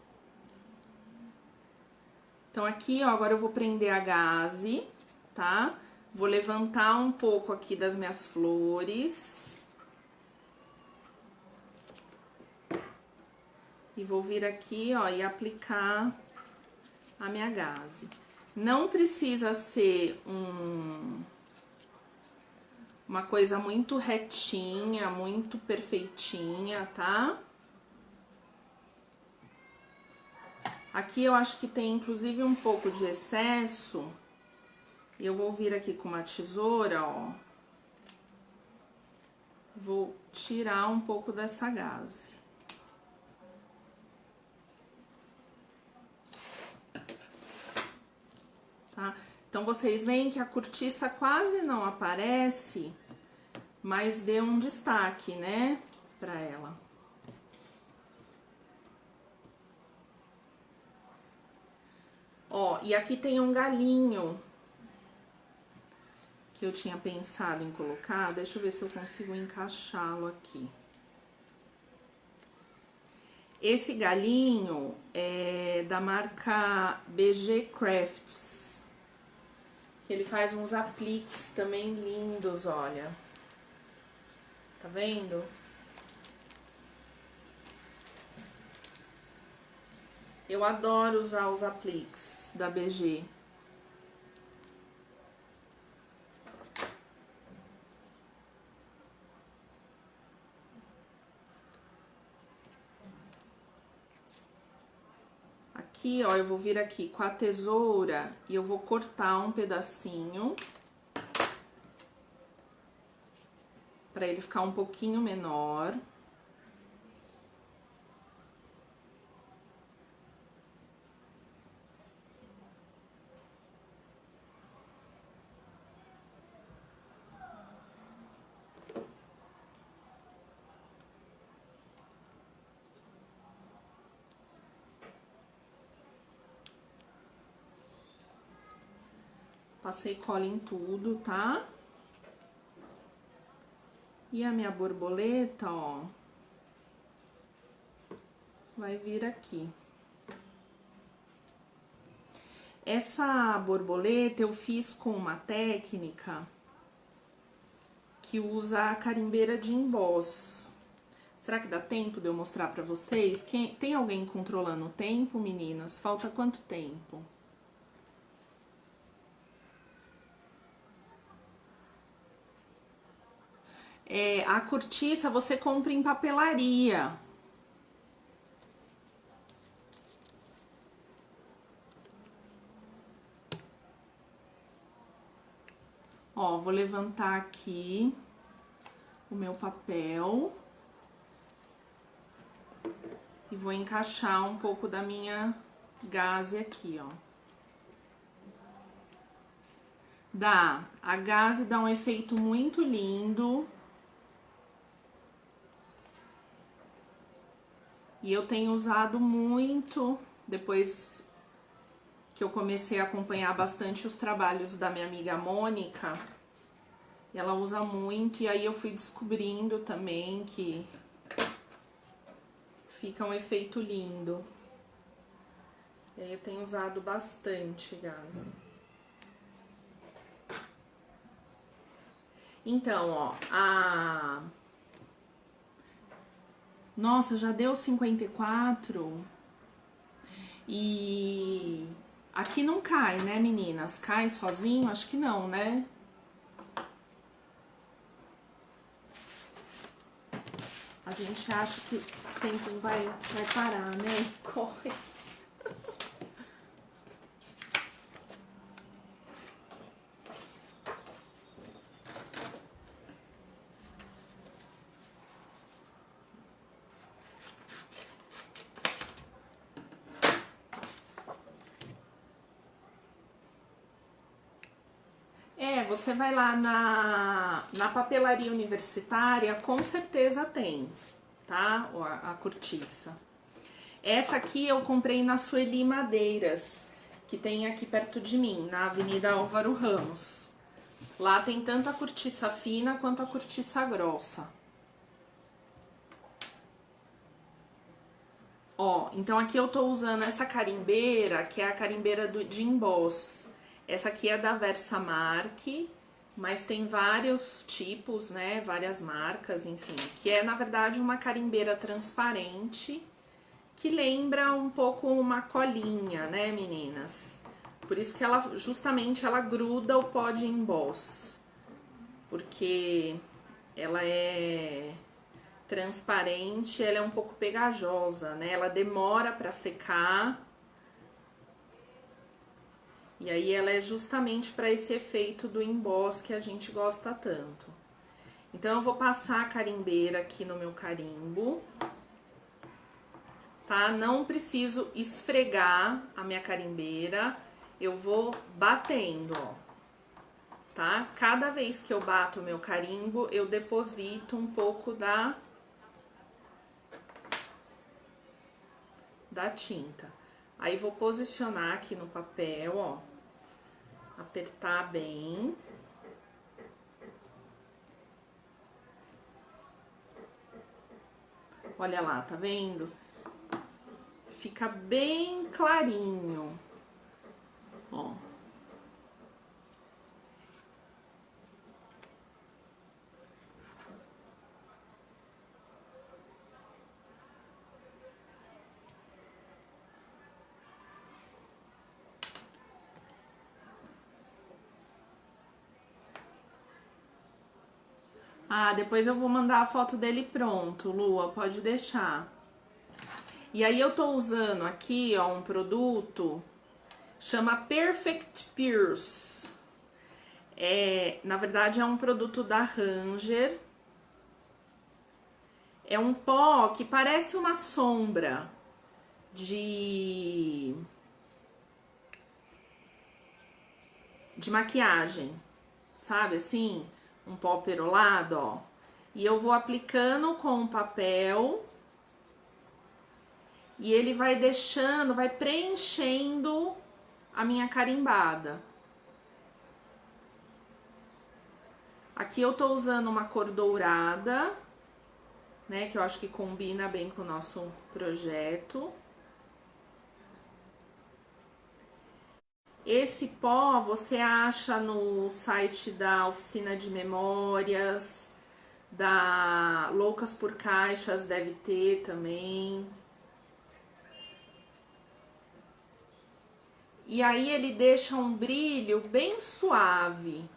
Então aqui, ó, agora eu vou prender a gaze, tá? Vou levantar um pouco aqui das minhas flores. E vou vir aqui, ó, e aplicar a minha gaze. Não precisa ser uma coisa muito retinha, muito perfeitinha, tá? Aqui eu acho que tem inclusive um pouco de excesso. E eu vou vir aqui com uma tesoura, ó. Vou tirar um pouco dessa gaze. Tá? Então, vocês veem que a cortiça quase não aparece, mas deu um destaque, né, pra ela. Ó, e aqui tem um galinho que eu tinha pensado em colocar. Deixa eu ver se eu consigo encaixá-lo aqui. Esse galinho é da marca BG Crafts. Ele faz uns apliques também lindos, olha. Tá vendo? Eu adoro usar os apliques da BG. Aqui, ó, eu vou vir aqui com a tesoura e eu vou cortar um pedacinho para ele ficar um pouquinho menor. Passei cola em tudo, tá? E a minha borboleta, ó, vai vir aqui. Essa borboleta eu fiz com uma técnica que usa a carimbeira de emboss. Será que dá tempo de eu mostrar pra vocês? Tem alguém controlando o tempo, meninas? Falta quanto tempo? A cortiça você compra em papelaria. Ó, vou levantar aqui o meu papel e vou encaixar um pouco da minha gaze aqui, ó. A gaze dá um efeito muito lindo. E eu tenho usado muito depois que eu comecei a acompanhar bastante os trabalhos da minha amiga Mônica, ela usa muito, e aí eu fui descobrindo também que fica um efeito lindo. E aí eu tenho usado bastante, Gazi. Então, ó, Nossa, já deu 54. E aqui não cai, né, meninas? Cai sozinho? Acho que não, né? A gente acha que o tempo vai parar, né? Corre. Você vai lá na papelaria universitária, com certeza tem, tá? A cortiça. Essa aqui eu comprei na Sueli Madeiras, que tem aqui perto de mim, na Avenida Álvaro Ramos. Lá tem tanto a cortiça fina quanto a cortiça grossa. Ó, então aqui eu tô usando essa carimbeira, que é a carimbeira de emboss. Essa aqui é da Versamark, mas tem vários tipos, né? Várias marcas, enfim. Que é, na verdade, uma carimbeira transparente, que lembra um pouco uma colinha, né, meninas? Por isso que ela, justamente, ela gruda o pó de emboss. Porque ela é transparente, ela é um pouco pegajosa, né? Ela demora para secar. E aí ela é justamente para esse efeito do emboss que a gente gosta tanto. Então eu vou passar a carimbeira aqui no meu carimbo, tá? Não preciso esfregar a minha carimbeira, eu vou batendo, ó, tá? Cada vez que eu bato o meu carimbo, eu deposito um pouco da tinta. Aí vou posicionar aqui no papel, ó, apertar bem. Olha lá, tá vendo? Fica bem clarinho, ó. Ah, depois eu vou mandar a foto dele pronto, Lua, pode deixar. E aí eu tô usando aqui, ó, um produto, chama Perfect Pierce. Na verdade é um produto da Ranger. É um pó que parece uma sombra de maquiagem, sabe assim? Um pó perolado, ó. E eu vou aplicando com o papel e ele vai deixando, vai preenchendo a minha carimbada. Aqui eu tô usando uma cor dourada, né, que eu acho que combina bem com o nosso projeto. Esse pó você acha no site da Oficina de Memórias, da Loucas por Caixas deve ter também. E aí ele deixa um brilho bem suave.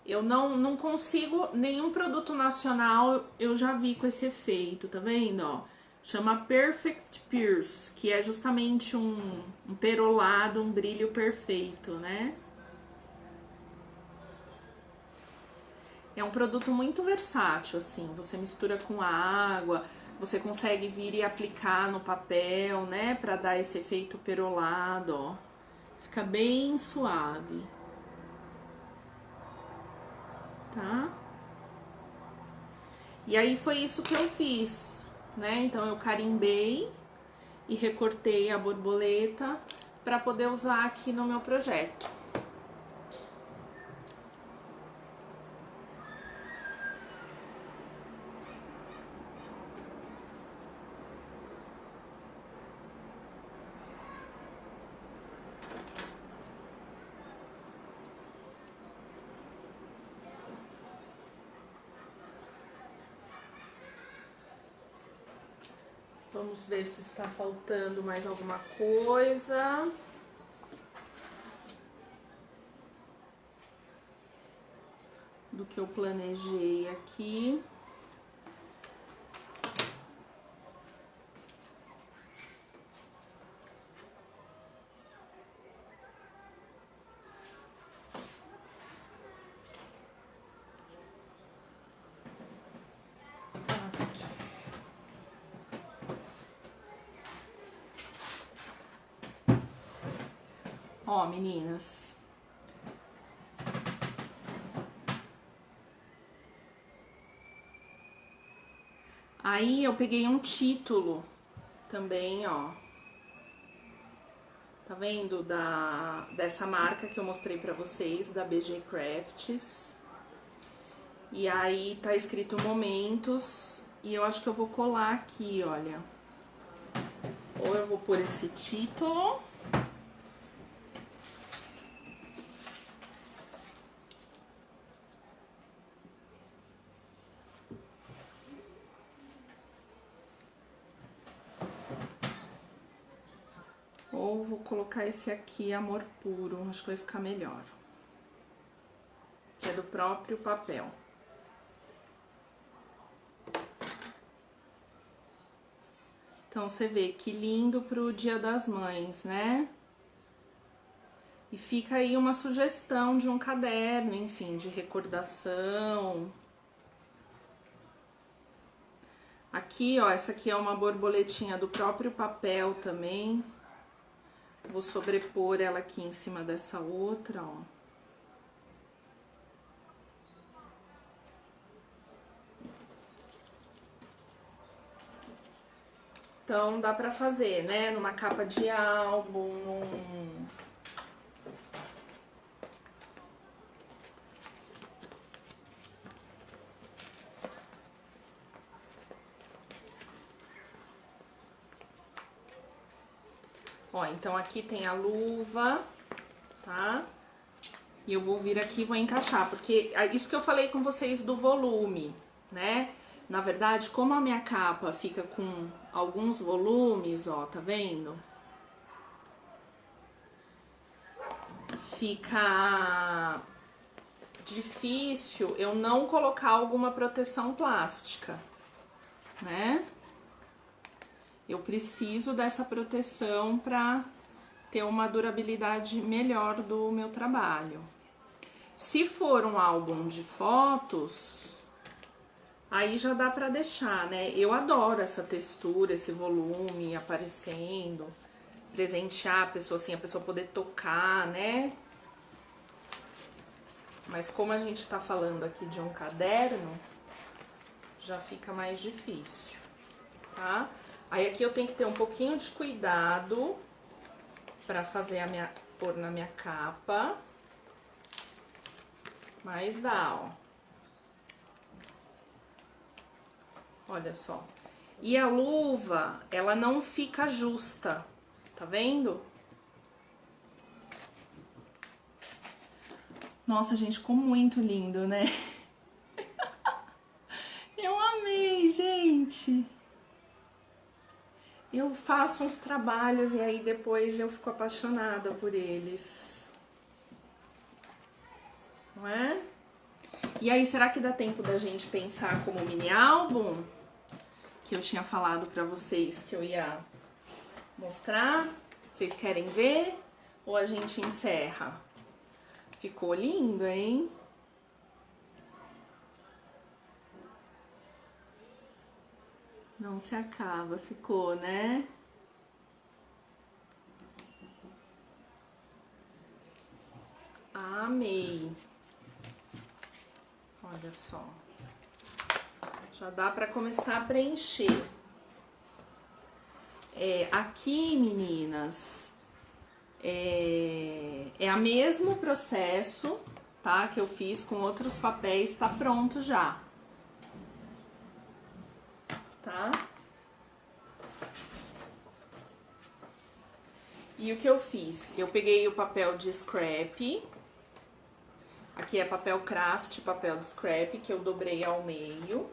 Eu não consigo, nenhum produto nacional eu já vi com esse efeito, tá vendo, ó? Chama Perfect Pierce, que é justamente um perolado, um brilho perfeito, né? É um produto muito versátil, assim, você mistura com a água, você consegue vir e aplicar no papel, né, pra dar esse efeito perolado, ó. Fica bem suave, tá? E aí foi isso que eu fiz, né? Então eu carimbei e recortei a borboleta para poder usar aqui no meu projeto. Vamos ver se está faltando mais alguma coisa. Do que eu planejei aqui. Ó, meninas. Aí eu peguei um título também, ó. Tá vendo? Dessa marca que eu mostrei pra vocês, da BG Crafts. E aí tá escrito Momentos. E eu acho que eu vou colar aqui, olha. Ou eu vou pôr esse título. Ou vou colocar esse aqui, Amor Puro, acho que vai ficar melhor. Que é do próprio papel. Então, você vê que lindo pro Dia das Mães, né? E fica aí uma sugestão de um caderno, enfim, de recordação. Aqui, ó, essa aqui é uma borboletinha do próprio papel também. Vou sobrepor ela aqui em cima dessa outra, ó. Então, dá pra fazer, né? Numa capa de álbum, Ó, então aqui tem a luva, tá? E eu vou vir aqui e vou encaixar, porque isso que eu falei com vocês do volume, né? Na verdade, como a minha capa fica com alguns volumes, ó, tá vendo? Fica difícil eu não colocar alguma proteção plástica, né? Eu preciso dessa proteção para ter uma durabilidade melhor do meu trabalho. Se for um álbum de fotos, aí já dá para deixar, né? Eu adoro essa textura, esse volume aparecendo, presentear a pessoa assim, a pessoa poder tocar, né? Mas como a gente tá falando aqui de um caderno, já fica mais difícil, tá? Aí aqui eu tenho que ter um pouquinho de cuidado pra fazer pôr na minha capa. Mas dá, ó. Olha só. E a luva, ela não fica justa, tá vendo? Nossa, gente, ficou muito lindo, né? Eu amei, gente. Eu faço uns trabalhos e aí depois eu fico apaixonada por eles. Não é? E aí, será que dá tempo da gente pensar como mini álbum? Que eu tinha falado pra vocês que eu ia mostrar. Vocês querem ver? Ou a gente encerra? Ficou lindo, hein? Não se acaba, ficou, né? Amei. Olha só. Já dá pra começar a preencher. Aqui, meninas, é o mesmo processo, tá? Que eu fiz com outros papéis, tá pronto já, tá? E o que eu fiz? Eu peguei o papel de scrap, aqui é papel craft, papel de scrap, que eu dobrei ao meio.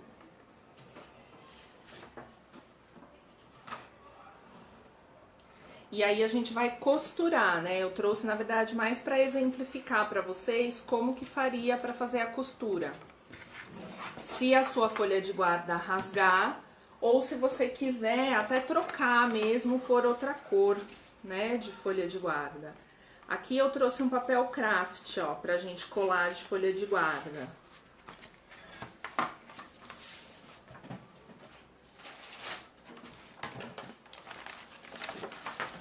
E aí a gente vai costurar, né? Eu trouxe, na verdade, mais para exemplificar para vocês como que faria para fazer a costura. Se a sua folha de guarda rasgar, ou se você quiser até trocar mesmo por outra cor, né, de folha de guarda. Aqui eu trouxe um papel craft, ó, pra gente colar de folha de guarda.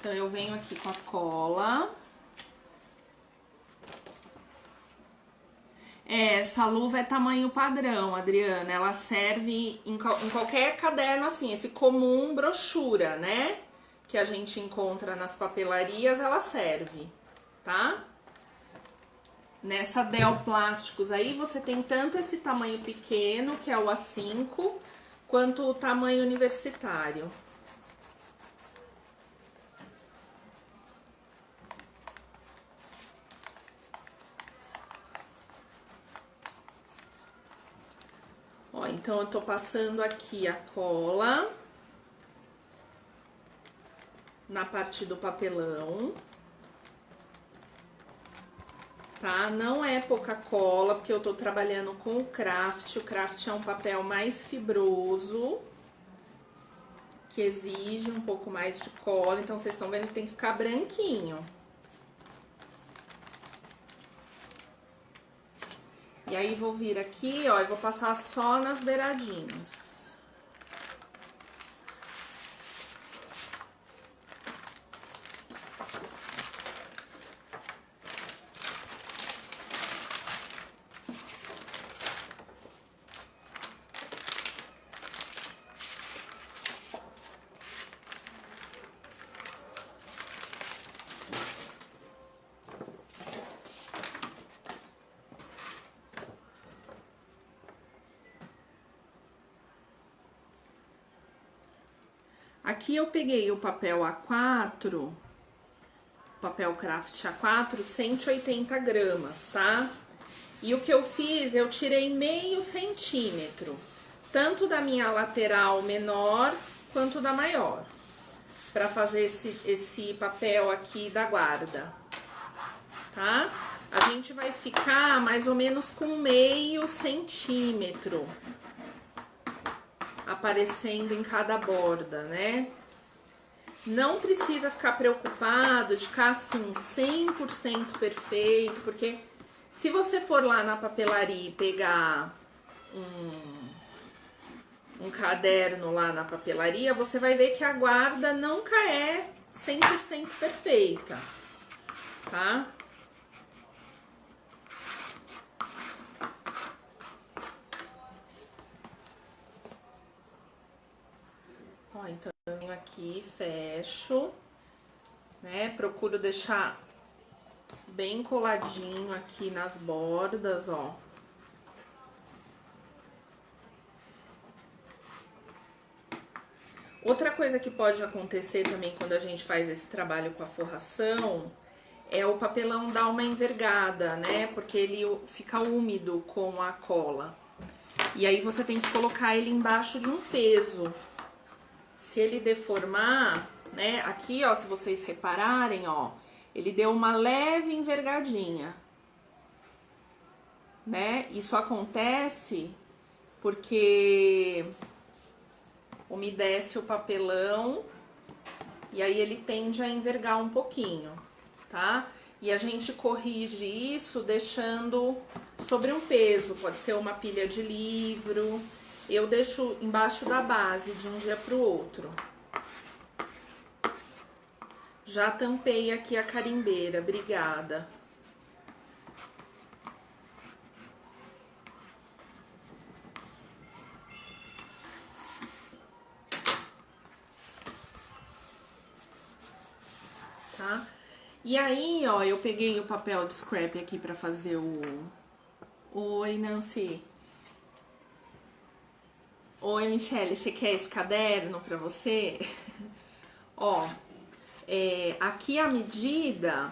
Então, eu venho aqui com a cola. Essa luva é tamanho padrão, Adriana. Ela serve em qualquer caderno, assim, esse comum brochura, né? Que a gente encontra nas papelarias, ela serve, tá? Nessa Del Plásticos aí, você tem tanto esse tamanho pequeno, que é o A5, quanto o tamanho universitário. Ó, então eu tô passando aqui a cola na parte do papelão, tá? Não é pouca cola, porque eu tô trabalhando com o craft. O craft é um papel mais fibroso, que exige um pouco mais de cola. Então, vocês estão vendo que tem que ficar branquinho. E aí, vou vir aqui, ó, e vou passar só nas beiradinhas. Aqui eu peguei o papel A4, papel craft A4, 180 gramas, tá? E o que eu fiz, eu tirei meio centímetro, tanto da minha lateral menor quanto da maior, pra fazer esse papel aqui da guarda, tá? A gente vai ficar mais ou menos com meio centímetro aparecendo em cada borda, né? Não precisa ficar preocupado de ficar assim 100% perfeito, porque se você for lá na papelaria e pegar um caderno lá na papelaria, você vai ver que a guarda nunca é 100% perfeita, tá? Ó, então eu venho aqui, fecho, né? Procuro deixar bem coladinho aqui nas bordas, ó. Outra coisa que pode acontecer também quando a gente faz esse trabalho com a forração é o papelão dar uma envergada, né? Porque ele fica úmido com a cola. E aí você tem que colocar ele embaixo de um peso. Se ele deformar, né? Aqui, ó, se vocês repararem, ó, ele deu uma leve envergadinha, né? Isso acontece porque umedece o papelão e aí ele tende a envergar um pouquinho, tá? E a gente corrige isso deixando sobre um peso, pode ser uma pilha de livro. Eu deixo embaixo da base de um dia pro outro. Já tampei aqui a carimbeira, obrigada. tá? E aí, ó, eu peguei o papel de scrap aqui pra fazer o... Oi, Nancy. Oi, Michele, você quer esse caderno pra você? Ó, aqui a medida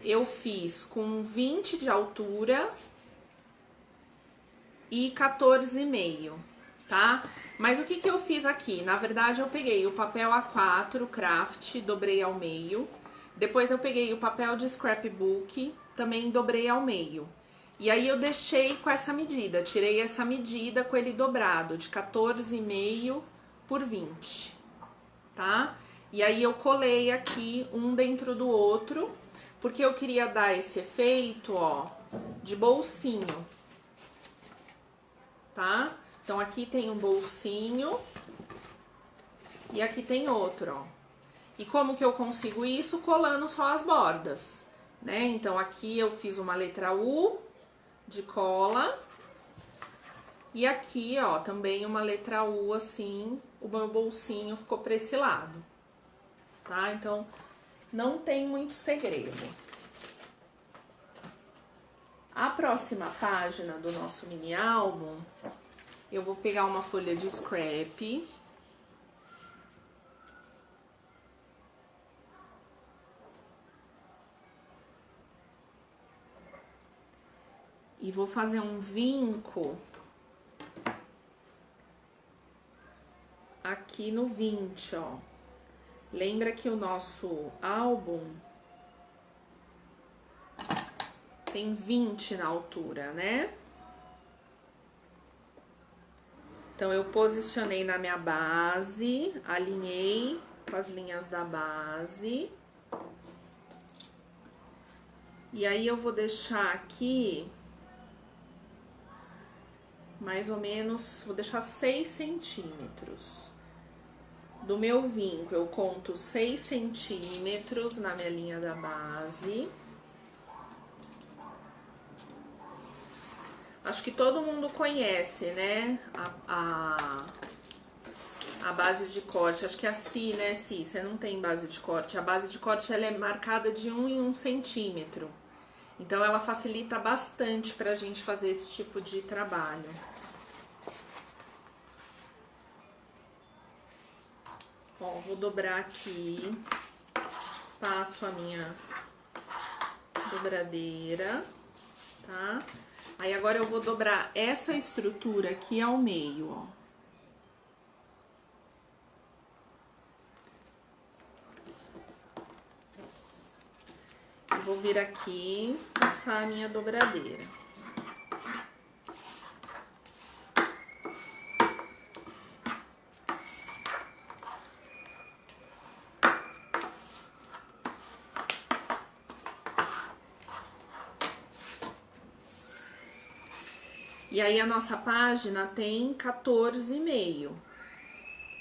eu fiz com 20 de altura e 14,5, tá? Mas o que que eu fiz aqui? Na verdade, eu peguei o papel A4 craft, dobrei ao meio. Depois eu peguei o papel de scrapbook, também dobrei ao meio. E aí eu deixei com essa medida, tirei essa medida com ele dobrado, de 14,5 por 20, tá? E aí eu colei aqui um dentro do outro, porque eu queria dar esse efeito, ó, de bolsinho, tá? Então aqui tem um bolsinho e aqui tem outro, ó. E como que eu consigo isso? Colando só as bordas, né? Então aqui eu fiz uma letra U de cola e aqui, ó, também uma letra U assim, o meu bolsinho ficou pra esse lado, tá? Então não tem muito segredo. A próxima página do nosso mini álbum, eu vou pegar uma folha de scrap e vou fazer um vinco aqui no 20, ó. Lembra que o nosso álbum tem 20 na altura, né? Então, eu posicionei na minha base, alinhei com as linhas da base. E aí, eu vou deixar aqui, mais ou menos, vou deixar 6 centímetros. Do meu vinco, eu conto 6 centímetros na minha linha da base. Acho que todo mundo conhece, né, a base de corte. Acho que é a Si, né, Si? Você não tem base de corte. A base de corte, ela é marcada de 1 em 1 centímetro. Então, ela facilita bastante pra gente fazer esse tipo de trabalho. Ó, vou dobrar aqui. Passo a minha dobradeira, tá? Aí, agora eu vou dobrar essa estrutura aqui ao meio, ó. E vou vir aqui, passar a minha dobradeira. E aí, a nossa página tem 14,5,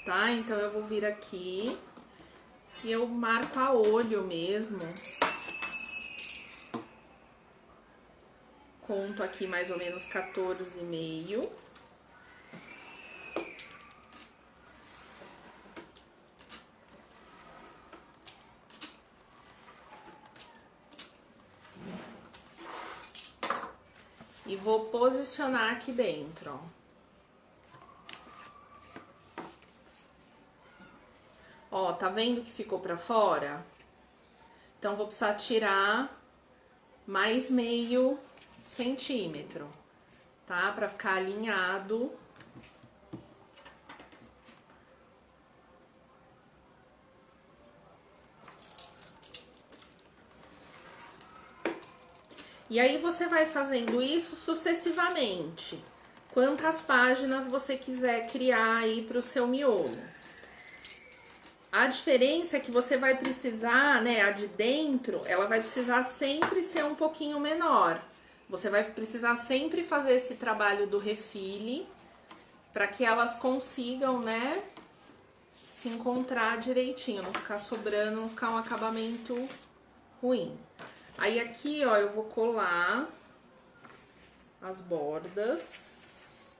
tá? Então, eu vou vir aqui e eu marco a olho mesmo. Conto aqui mais ou menos 14,5. E vou posicionar aqui dentro, ó. Ó, tá vendo que ficou pra fora? Então, vou precisar tirar mais meio centímetro, tá? Pra ficar alinhado. E aí, você vai fazendo isso sucessivamente. Quantas páginas você quiser criar aí pro seu miolo. A diferença é que você vai precisar, né, a de dentro, ela vai precisar sempre ser um pouquinho menor. Você vai precisar sempre fazer esse trabalho do refile para que elas consigam, né, se encontrar direitinho, não ficar sobrando, não ficar um acabamento ruim. Aí aqui, ó, eu vou colar as bordas.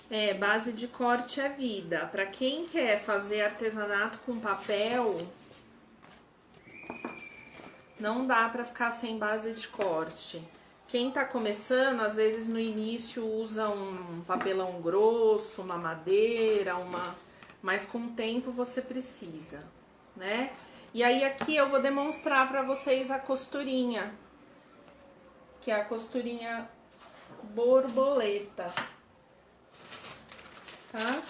É, base de corte é vida. Pra quem quer fazer artesanato com papel, não dá pra ficar sem base de corte. Quem tá começando, às vezes no início usa um papelão grosso, uma madeira, mas com o tempo você precisa, né? E aí aqui eu vou demonstrar pra vocês a costurinha, que é a costurinha borboleta, tá?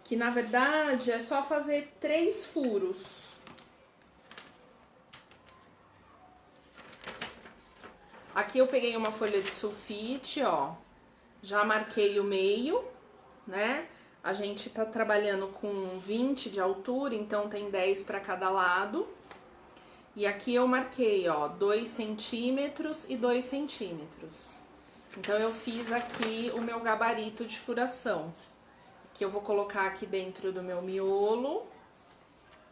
Que na verdade é só fazer 3 furos. Aqui eu peguei uma folha de sulfite, ó, já marquei o meio, né? A gente tá trabalhando com 20 de altura, então tem 10 para cada lado. E aqui eu marquei, ó, 2 centímetros e 2 centímetros. Então eu fiz aqui o meu gabarito de furação, que eu vou colocar aqui dentro do meu miolo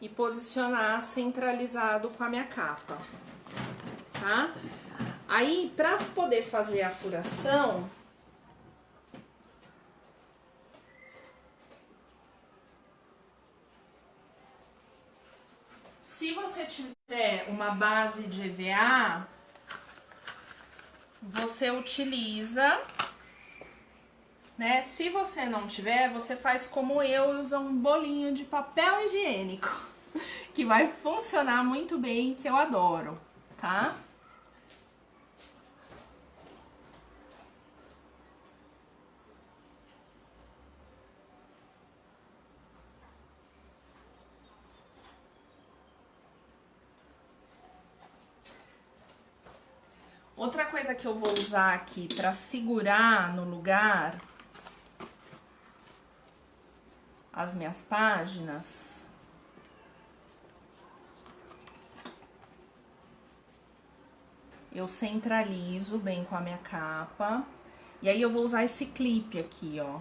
e posicionar centralizado com a minha capa, tá? Aí, pra poder fazer a furação, se você tiver uma base de EVA, você utiliza, né? Se você não tiver, você faz como eu e usa um bolinho de papel higiênico, que vai funcionar muito bem, que eu adoro, tá? Outra coisa que eu vou usar aqui para segurar no lugar as minhas páginas, eu centralizo bem com a minha capa. E aí eu vou usar esse clipe aqui, ó.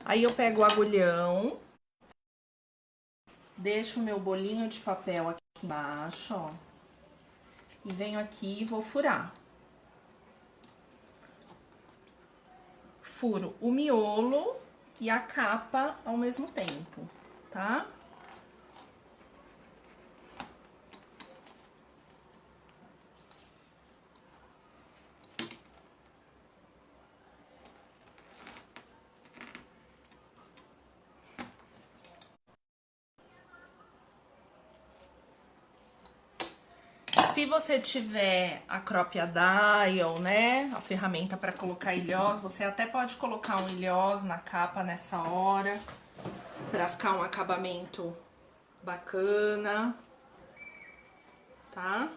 Aí eu pego o agulhão, deixo o meu bolinho de papel aqui embaixo, ó. E venho aqui e vou furar. Furo o miolo e a capa ao mesmo tempo, tá? Se você tiver a Cropia Dial, né, a ferramenta para colocar ilhós, você até pode colocar um ilhós na capa nessa hora, para ficar um acabamento bacana, tá?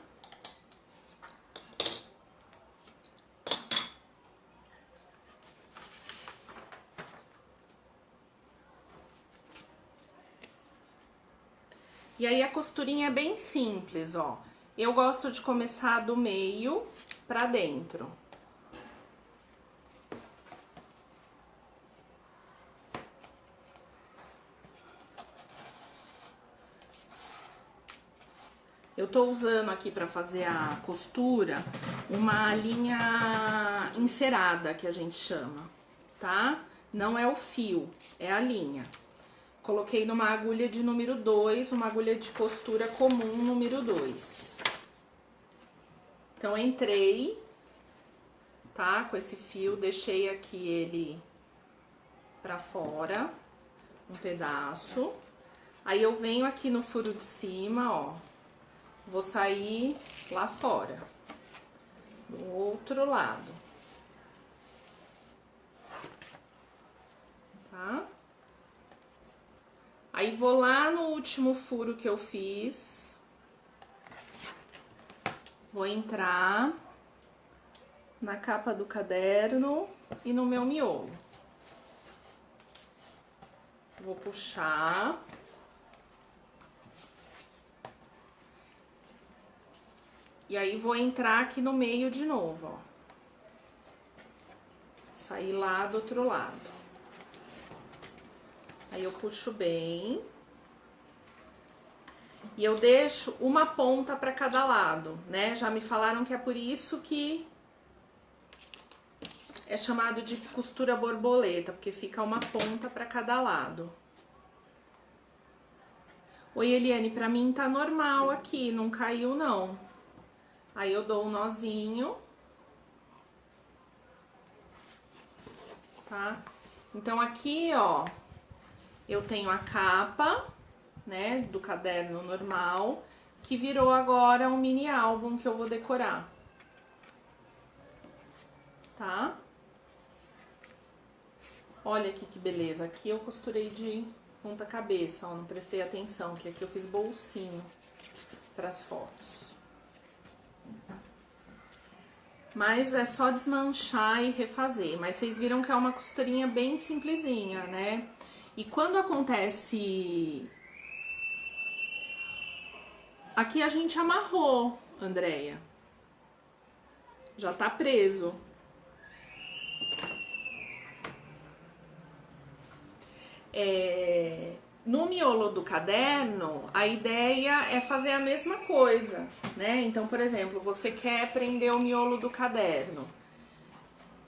E aí a costurinha é bem simples, ó. Eu gosto de começar do meio pra dentro. Eu tô usando aqui pra fazer a costura uma linha encerada, que a gente chama, tá? Não é o fio, é a linha. Coloquei numa agulha de número 2, uma agulha de costura comum número 2. Então, entrei, tá? Com esse fio, deixei aqui ele pra fora, um pedaço. Aí, eu venho aqui no furo de cima, ó. Vou sair lá fora, do outro lado. Tá? Aí, vou lá no último furo que eu fiz. Vou entrar na capa do caderno e no meu miolo. Vou puxar. E aí, vou entrar aqui no meio de novo, ó. Sair lá do outro lado. Aí, eu puxo bem. E eu deixo uma ponta para cada lado, né? Já me falaram que é por isso que é chamado de costura borboleta, porque fica uma ponta para cada lado. Oi, Eliane, pra mim tá normal aqui, não caiu não. Aí eu dou um nozinho. Tá? Então aqui, ó, eu tenho a capa, né, do caderno normal, que virou agora um mini álbum que eu vou decorar. Tá? Olha aqui que beleza. Aqui eu costurei de ponta cabeça, ó, não prestei atenção, que aqui eu fiz bolsinho para as fotos. Mas é só desmanchar e refazer. Mas vocês viram que é uma costurinha bem simplesinha, né? E quando acontece... Aqui a gente amarrou, Andréia. Já tá preso. No miolo do caderno, a ideia é fazer a mesma coisa, né? Então, por exemplo, você quer prender o miolo do caderno.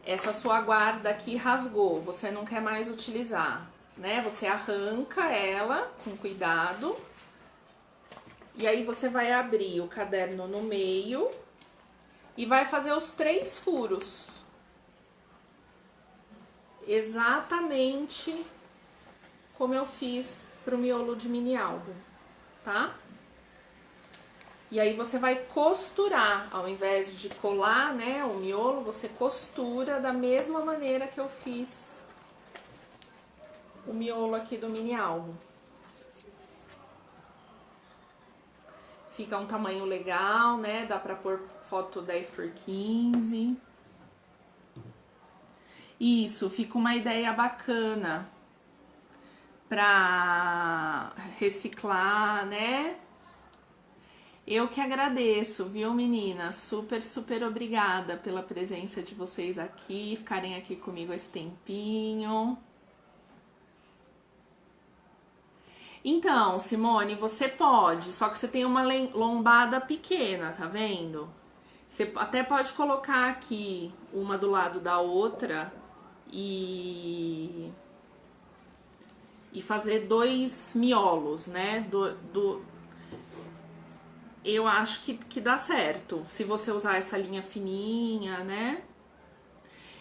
Essa sua guarda aqui rasgou, você não quer mais utilizar, né? Você arranca ela com cuidado. E aí você vai abrir o caderno no meio e vai fazer os 3 furos. Exatamente como eu fiz pro miolo de mini álbum, tá? E aí você vai costurar, ao invés de colar, né, o miolo, você costura da mesma maneira que eu fiz o miolo aqui do mini álbum. Fica um tamanho legal, né, dá pra pôr foto 10x15. Isso, fica uma ideia bacana pra reciclar, né? Eu que agradeço, viu, meninas? Super, super obrigada pela presença de vocês aqui, ficarem aqui comigo esse tempinho. Então, Simone, você pode, só que você tem uma lombada pequena, tá vendo? Você até pode colocar aqui uma do lado da outra e fazer 2 miolos, né? Eu acho que dá certo, se você usar essa linha fininha, né?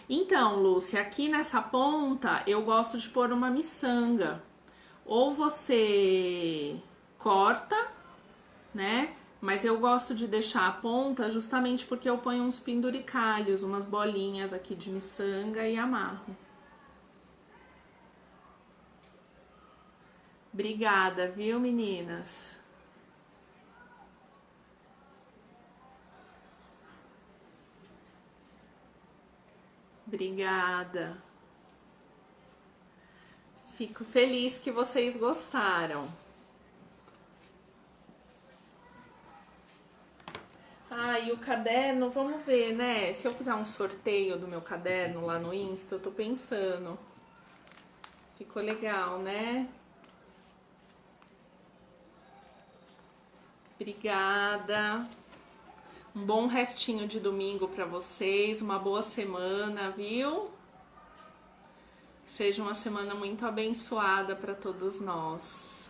Então, Lúcia, aqui nessa ponta eu gosto de pôr uma miçanga. Ou você corta, né? Mas eu gosto de deixar a ponta justamente porque eu ponho uns penduricalhos, umas bolinhas aqui de miçanga e amarro. Obrigada, viu, meninas? Obrigada. Fico feliz que vocês gostaram. Ah, e o caderno, vamos ver, né? Se eu fizer um sorteio do meu caderno lá no Insta, eu tô pensando. Ficou legal, né? Obrigada. Um bom restinho de domingo pra vocês, uma boa semana, viu? Seja uma semana muito abençoada para todos nós.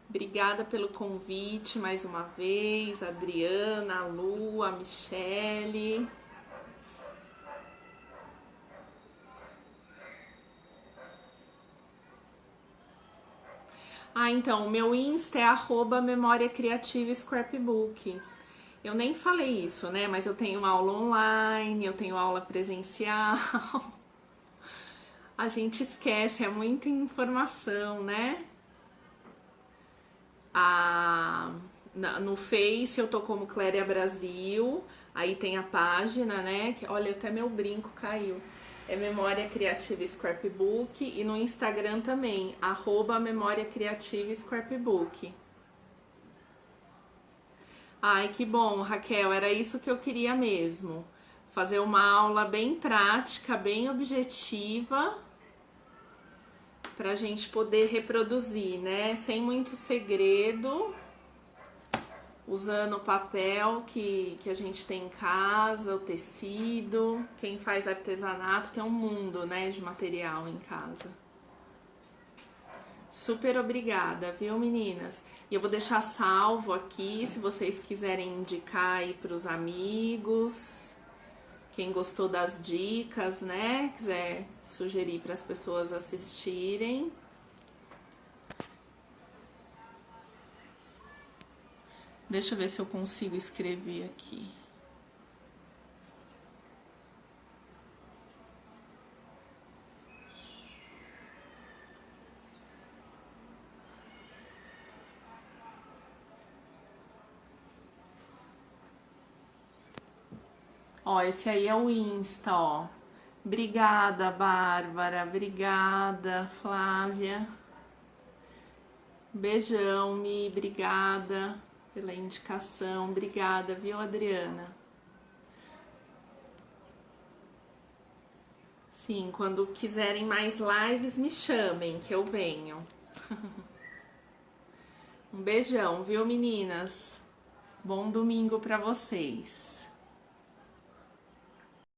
Obrigada pelo convite mais uma vez, a Adriana, a Lu, a Michele. Ah, então, o meu Insta é @memória criativa scrapbook. Eu nem falei isso, né? Mas eu tenho aula online, eu tenho aula presencial. A gente esquece, é muita informação, né? No Face eu tô como Cléria Brasil, aí tem a página, né? Que, olha, até meu brinco caiu. É Memória Criativa Scrapbook e no Instagram também, @memória criativa scrapbook. Ai, que bom, Raquel, era isso que eu queria mesmo. Fazer uma aula bem prática, bem objetiva, pra gente poder reproduzir, né? Sem muito segredo, usando o papel que a gente tem em casa, o tecido. Quem faz artesanato tem um mundo, né, de material em casa. Super obrigada, viu, meninas? E eu vou deixar salvo aqui, se vocês quiserem indicar aí pros amigos. Quem gostou das dicas, né? Quiser sugerir para as pessoas assistirem. Deixa eu ver se eu consigo escrever aqui. Ó, esse aí é o Insta, ó. Obrigada, Bárbara. Obrigada, Flávia. Beijão, Mi. Obrigada pela indicação. Obrigada, viu, Adriana? Sim, quando quiserem mais lives, me chamem, que eu venho. Um beijão, viu, meninas? Bom domingo pra vocês.